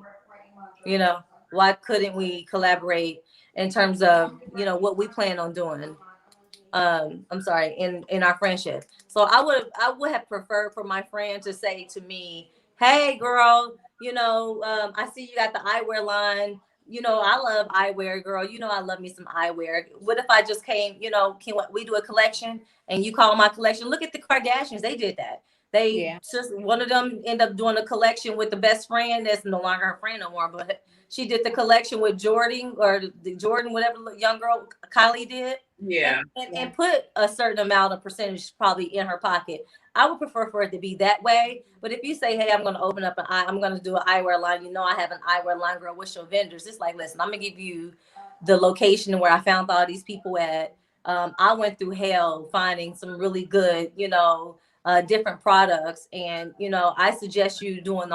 You know, why couldn't we collaborate in terms of, what we plan on doing? I'm sorry, in our friendship. So I would have preferred for my friend to say to me, hey girl, I see you got the eyewear line. I love eyewear, girl. I love me some eyewear. What if I just came, can we do a collection and you call my collection? Look at the Kardashians, they did that. They Yeah. just, one of them end up doing a collection with the best friend that's no longer her friend no more, but she did the collection with Jordan, or the Jordan, whatever young girl Kylie did, and, Yeah. and, and put a certain amount of percentage probably in her pocket. I would prefer for it to be that way. But if you say, hey, I'm going to open up I'm going to do an eyewear line, I have an eyewear line, girl, what's your vendors? It's like, listen, I'm going to give you the location where I found all these people at. I went through hell finding some really good, different products. And, I suggest you doing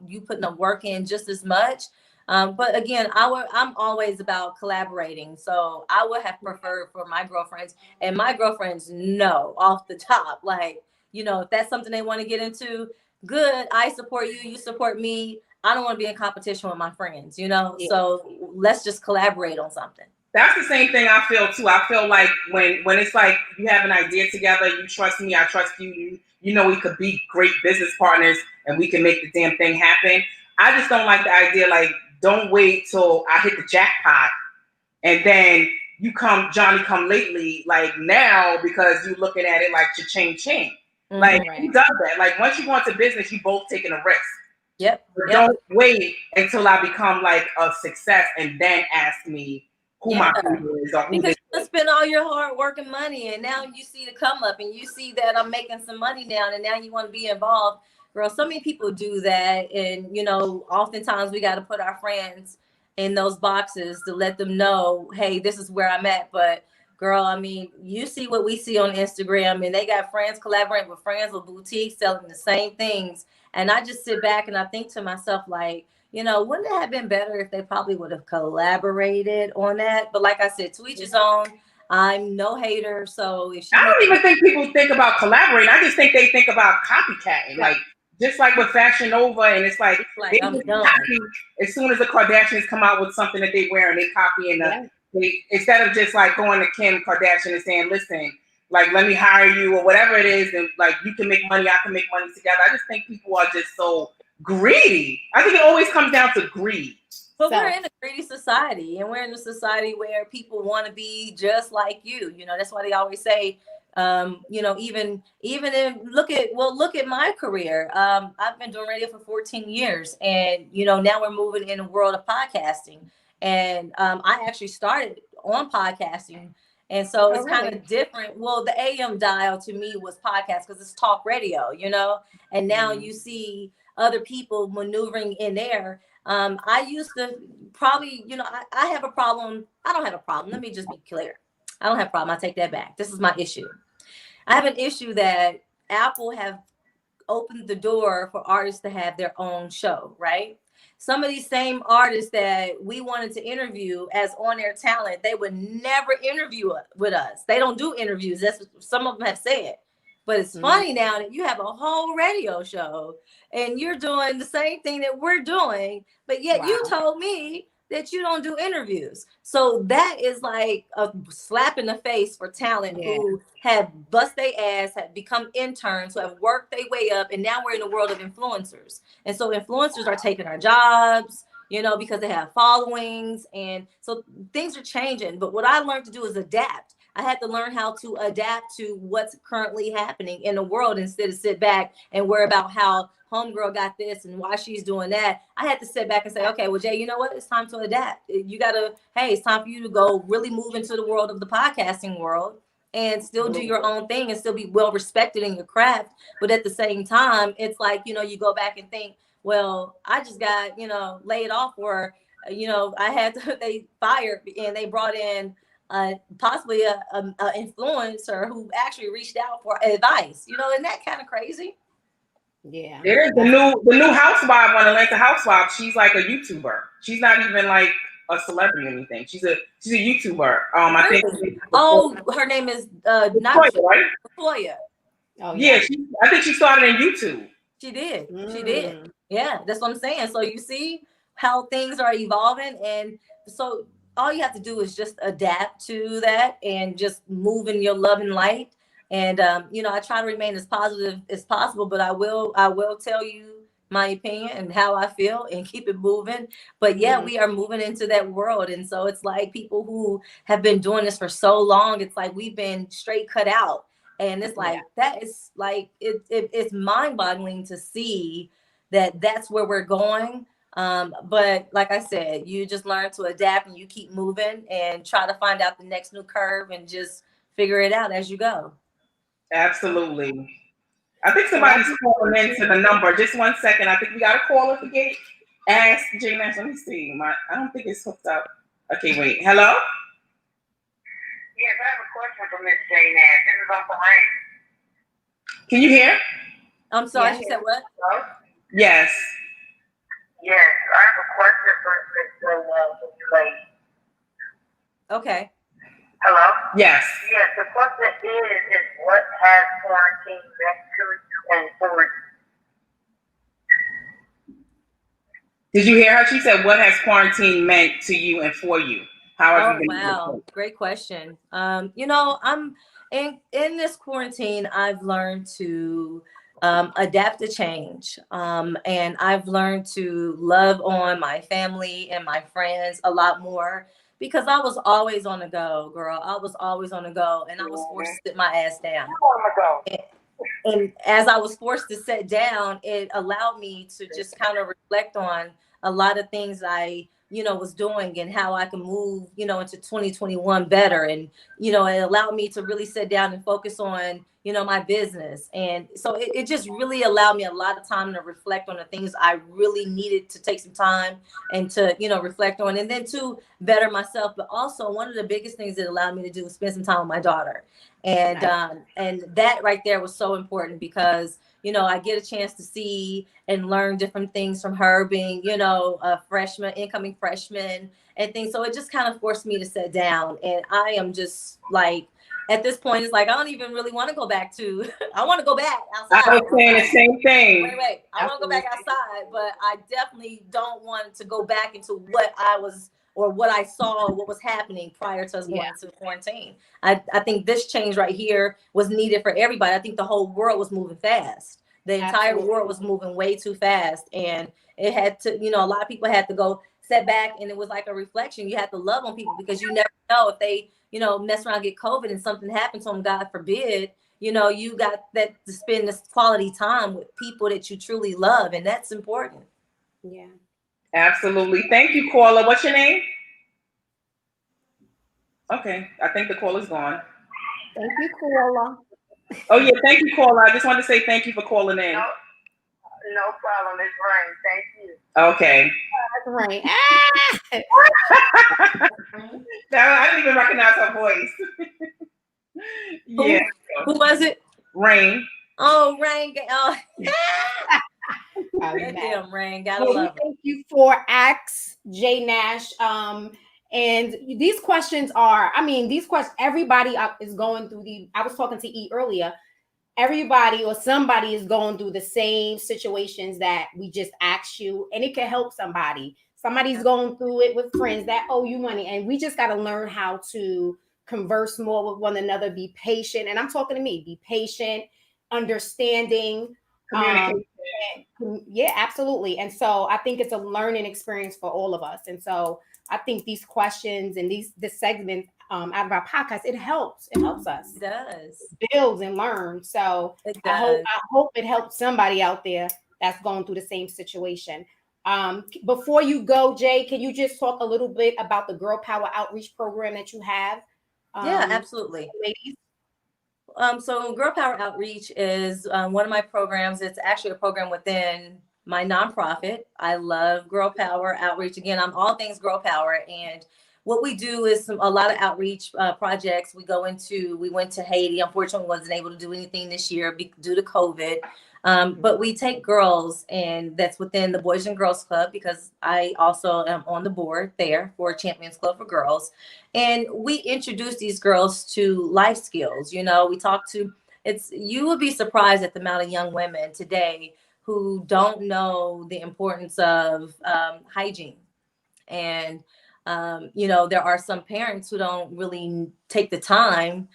you putting the work in just as much. But again, I'm always about collaborating. So I would have preferred for my girlfriends, and my girlfriends know off the top, like, if that's something they want to get into, good. I support you. You support me. I don't want to be in competition with my friends, Yeah. so let's just collaborate on something. That's the same thing I feel too. I feel like when it's like you have an idea together, you trust me, I trust you, you know we could be great business partners and we can make the damn thing happen. I just don't like the idea like don't wait till I hit the jackpot and then you come Johnny come lately like now because you're looking at it like cha-ching. Mm-hmm. Like who does that? Like once you go into business, you both taking a risk. Yep. But don't wait until I become like a success and then ask me who my people is or who because you spend all your hard work and money and now you see the come up and you see that I'm making some money now and now you want to be involved. Girl, so many people do that. And, you know, oftentimes we got to put our friends in those boxes to let them know, hey, this is where I'm at. But girl, I mean, you see what we see on Instagram and they got friends collaborating with friends with boutiques selling the same things. And I just sit back and I think to myself, like, you know, wouldn't it have been better if they probably would have collaborated on that? But like I said, to each his own. I'm no hater. So if I don't even think people think about collaborating. I just think they think about copycatting. Like just like with Fashion Nova, and it's like they copy as soon as the Kardashians come out with something that they wear and they copy and they instead of just like going to Kim Kardashian and saying, listen, like let me hire you or whatever it is, and like you can make money, I can make money together. I just think people are just so greedy. I think it always comes down to greed. But we're in a greedy society, and we're in a society where people want to be just like you. You know, that's why they always say, you know, even if look at my career. I've been doing radio for 14 years, and you know now we're moving in the world of podcasting, and I actually started on podcasting. And so it's kind of different. Well, the AM dial to me was podcast because it's talk radio, you know, and now you see other people maneuvering in there. I used to probably, you know, I have a problem. I don't have a problem. Let me just be clear. I don't have a problem. I take that back. This is my issue. I have an issue that Apple have opened the door for artists to have their own show, right? Some of these same artists that we wanted to interview as on-air talent, they would never interview with us. They don't do interviews. That's what some of them have said. But it's funny now that you have a whole radio show and you're doing the same thing that we're doing, but yet you told me that you don't do interviews. So that is like a slap in the face for talent who have bust their ass, have become interns, who have worked their way up, and now we're in the world of influencers. And so influencers are taking our jobs, you know, because they have followings. And so things are changing. But what I learned to do is adapt. I had to learn how to adapt to what's currently happening in the world instead of sit back and worry about how homegirl got this and why she's doing that. I had to sit back and say, okay, well, Jay, you know what? It's time to adapt. You got to, hey, it's time for you to go really move into the world of the podcasting world and still do your own thing and still be well respected in your craft. But at the same time, it's like, you know, you go back and think, well, I just got, you know, laid off or, you know, they fired and they brought in possibly a influencer who actually reached out for advice, you know, isn't that kind of crazy? Yeah. There's the new housewife on Atlanta Housewives. She's like a YouTuber. She's not even like a celebrity or anything. She's a YouTuber. I think. Her name is Toya, right? Toya. Oh yeah. I think she started in YouTube. She did. She did. Yeah, that's what I'm saying. So you see how things are evolving, and so all you have to do is just adapt to that and just move in your love and light. And you know, I try to remain as positive as possible, but I will tell you my opinion and how I feel and keep it moving. But yeah, we are moving into that world. And so it's like people who have been doing this for so long, it's like we've been straight cut out. And it's like that is like it's mind-boggling to see that that's where we're going. But like I said, you just learn to adapt and you keep moving and try to find out the next new curve and just figure it out as you go. Absolutely. I think somebody's calling into the number. Just 1 second. I think we got a caller for Gate. Ask Jae Nash. Let me see. I don't think it's hooked up. Okay, wait. Hello? Yes, I have a question for Miss Jae Nash. This is Uncle Rain. Can you hear? I'm sorry, she said what? Hello? Yes. Yes, I have a question for Miss Jae Nash. Okay. Hello? Yes. Yes, the question is what has quarantine meant to you and for you? Did you hear her? She said, what has quarantine meant to you and for you? How have Oh you been able to wow, cope? great question. I'm in this quarantine. I've learned to adapt to change, and I've learned to love on my family and my friends a lot more because I was always on the go, girl. I was always on the go, and I was forced to sit my ass down. Oh my God. And as I was forced to sit down, it allowed me to just kind of reflect on a lot of things I, was doing and how I can move, into 2021 better. And, it allowed me to really sit down and focus on, my business. And so it just really allowed me a lot of time to reflect on the things I really needed to take some time and to, reflect on, and then to better myself. But also one of the biggest things it allowed me to do was spend some time with my daughter. And Nice. and that right there was so important because I get a chance to see and learn different things from her being a freshman, incoming freshman, and things. So it just kind of forced me to sit down, and I am just like, at this point it's like I don't even really want to go back to I want to go back I outside. was saying the same thing. Wait, I want to go back outside, but I definitely don't want to go back into what I was or what I saw, what was happening prior to us Yeah. going into quarantine. I think this change right here was needed for everybody. I think the whole world was moving fast. The entire Absolutely. world was moving way too fast. And it had to, a lot of people had to go set back, and it was like a reflection. You had to love on people because you never know if they, mess around, get COVID and something happened to them, God forbid. You got that to spend this quality time with people that you truly love, and that's important. Yeah. Absolutely. Thank you, caller. What's your name? Okay, I think the caller's gone. Thank you, Koala. Oh yeah, thank you, caller. I just wanted to say thank you for calling in. No problem. It's Rain. Thank you. Okay. That's right. No, I didn't even recognize her voice. Yeah. Who was it? Rain. Oh, Rain. Oh, Ah, that damn Rain. Gotta well, we love her. thank you for Ax Jae Nash. And these questions are, I mean, these questions, everybody is going through the, I was talking to E earlier. Everybody or somebody is going through the same situations that we just asked you, and it can help somebody. Somebody's going through it with friends that owe you money, and we just got to learn how to converse more with one another, be patient. And I'm talking to me, be patient, understanding. Communication. Yeah, absolutely. And so I think it's a learning experience for all of us. And so I think these questions and this segment out of our podcast, it helps us It does. build and learn. So It I hope does. it helps somebody out there that's going through the same situation. Before you go, Jay, can you just talk a little bit about the Girl Power Outreach Program that you have? Yeah, absolutely. Ladies. So Girl Power Outreach is one of my programs. It's actually a program within my nonprofit. I love Girl Power Outreach. Again, I'm all things Girl Power, and what we do is a lot of outreach projects. We went to Haiti. Unfortunately, wasn't able to do anything this year due to COVID. But we take girls, and that's within the Boys and Girls Club, because I also am on the board there for Champions Club for Girls. And we introduce these girls to life skills. We talk to, you would be surprised at the amount of young women today who don't know the importance of hygiene. And there are some parents who don't really take the time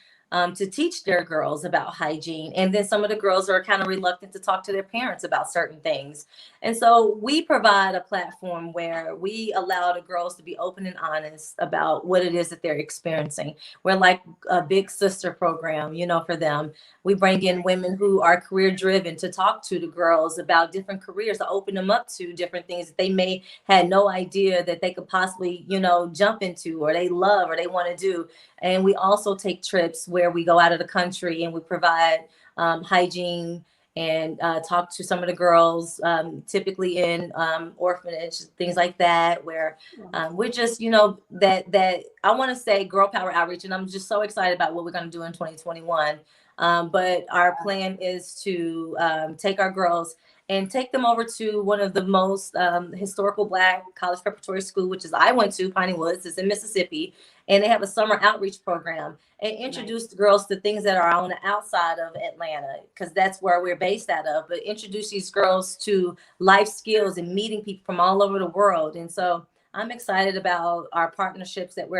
to teach their girls about hygiene. And then some of the girls are kind of reluctant to talk to their parents about certain things. And so we provide a platform where we allow the girls to be open and honest about what it is that they're experiencing. We're like a big sister program, for them. We bring in women who are career driven to talk to the girls about different careers, to open them up to different things that they may had no idea that they could possibly, jump into, or they love, or they want to do. And we also take trips where we go out of the country and we provide hygiene and talk to some of the girls, typically in orphanage, things like that, where we're just, that I want to say Girl Power Outreach, and I'm just so excited about what we're going to do in 2021. But our plan is to take our girls and take them over to one of the most historical Black college preparatory school, which is I went to, Piney Woods. It's in Mississippi, and they have a summer outreach program, and introduce the girls to things that are on the outside of Atlanta, because that's where we're based out of. But introduce these girls to life skills and meeting people from all over the world. And so I'm excited about our partnerships that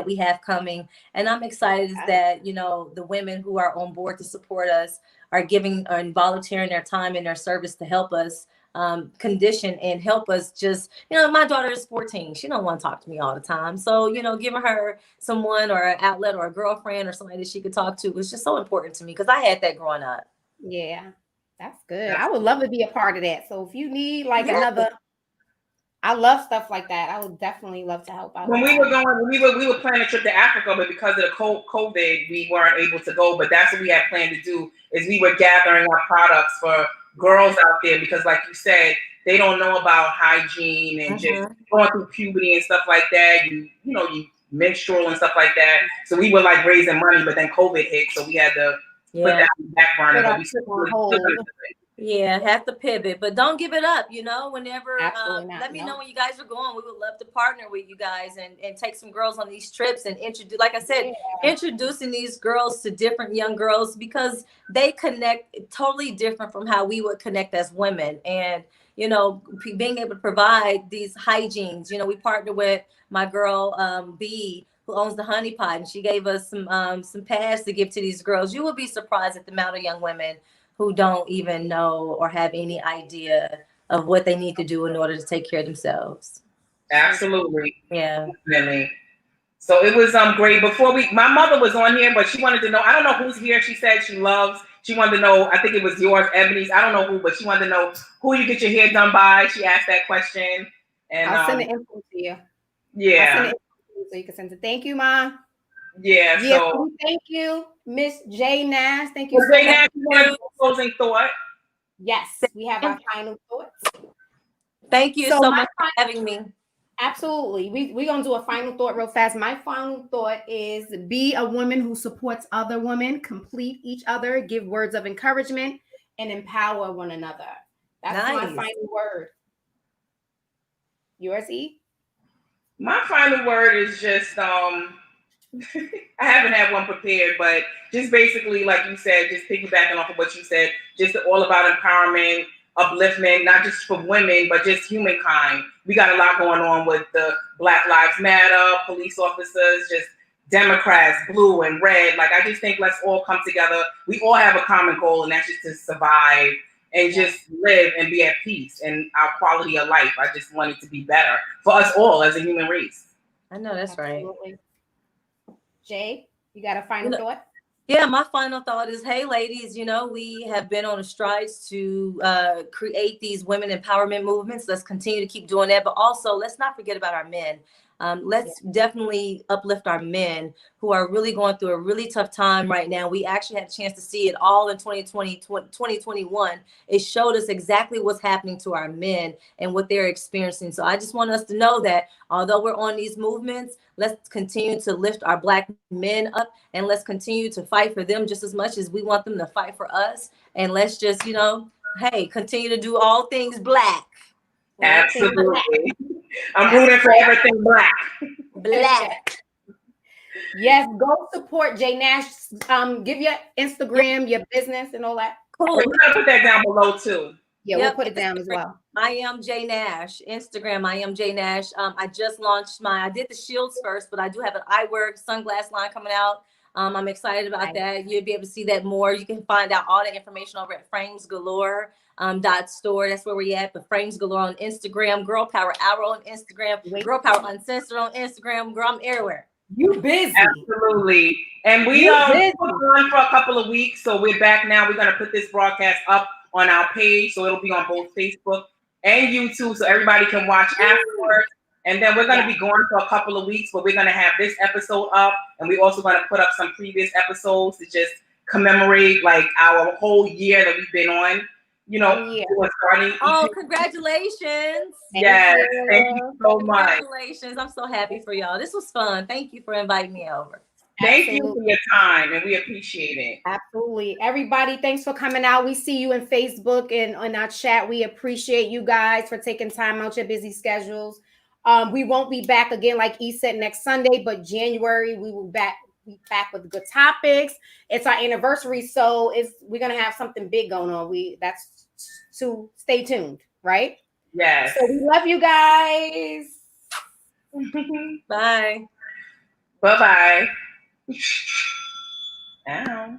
we have coming, and I'm excited that the women who are on board to support us are giving and volunteering their time and their service to help us condition and help us. Just my daughter is 14. She don't want to talk to me all the time, so giving her someone or an outlet or a girlfriend or somebody that she could talk to was just so important to me, because I had that growing up. Yeah, that's good. I would love to be a part of that. So if you need like another, I love stuff like that. I would definitely love to help out. When we were going, we were planning a trip to Africa, but because of the COVID, we weren't able to go. But that's what we had planned to do, is we were gathering our products for girls out there, because like you said, they don't know about hygiene and just going through puberty and stuff like that. You menstrual and stuff like that. So we were like raising money, but then COVID hit, so we had to put that on the back burner. But we have to pivot, but don't give it up. Whenever let me know when you guys are going. We would love to partner with you guys and take some girls on these trips and introduce, like I said, introducing these girls to different young girls, because they connect totally different from how we would connect as women. And being able to provide these hygienes. We partnered with my girl B, who owns the Honey Pot, and she gave us some pads to give to these girls. You will be surprised at the amount of young women who don't even know or have any idea of what they need to do in order to take care of themselves. Absolutely. Yeah. Definitely. So it was great. Before my mother was on here, but she wanted to know, I don't know who's here. She said she wanted to know, I think it was yours, Ebony's. I don't know who, but she wanted to know who you get your hair done by. She asked that question. And I'll send the info to you. Yeah. I'll send the info to you so you can send it. Thank you, Ma. Yeah. So thank you, Miss Jae Nash. Thank you. Jae Nash, you want to do a closing thought? Yes, we have our final thoughts. Thank you so much for having me. Absolutely. We're going to do a final thought real fast. My final thought is be a woman who supports other women, complete each other, give words of encouragement, and empower one another. That's my final word. Yours, E? My final word is just, I haven't had one prepared, but just basically, like you said, just piggybacking off of what you said, just all about empowerment, upliftment, not just for women, but just humankind. We got a lot going on with the Black Lives Matter, police officers, just Democrats, blue and red. Like, I just think let's all come together. We all have a common goal, and that's just to survive and just live and be at peace, and our quality of life. I just want it to be better for us all as a human race. I know that's right. Jae, you got a final thought? Yeah, my final thought is, hey, ladies, we have been on a strides to create these women empowerment movements. Let's continue to keep doing that. But also, let's not forget about our men. Let's definitely uplift our men who are really going through a really tough time right now. We actually had a chance to see it all in 2021. It showed us exactly what's happening to our men and what they're experiencing. So I just want us to know that although we're on these movements, let's continue to lift our Black men up, and let's continue to fight for them just as much as we want them to fight for us. And let's just, hey, continue to do all things Black. Absolutely. I'm rooting for everything Black. Black. Yes, go support Jae Nash. Give your Instagram, your business, and all that. Cool. We're gonna put that down below too. Yeah, we'll put it down as well. I am Jae Nash. Instagram, I am Jae Nash. I just launched I did the shields first, but I do have an eyewear sunglass line coming out. I'm excited about that. You'll be able to see that more. You can find out all the information over at framesgalore.store. That's where we're at. But Frames Galore on Instagram, Girl Power Hour on Instagram, Girl Power Uncensored on Instagram. Girl, I'm everywhere. You busy. Absolutely. And we put on for a couple of weeks, so we're back now. We're going to put this broadcast up on our page, so it'll be on both Facebook and YouTube, so everybody can watch afterwards. And then we're going to be going for a couple of weeks, but we're going to have this episode up, and we're also going to put up some previous episodes to just commemorate like our whole year that we've been on. Starting. Oh, congratulations! Yes, thank you so much. Congratulations! I'm so happy for y'all. This was fun. Thank you for inviting me over. Thank you for your time, and we appreciate it. Absolutely. Everybody, thanks for coming out. We see you in Facebook and on our chat. We appreciate you guys for taking time out your busy schedules. We won't be back again, like E said, next Sunday, but January we will be back with good topics. It's our anniversary, so we're gonna have something big going on. That's to stay tuned, right? Yes. So we love you guys. Bye. Bye-bye. Ow.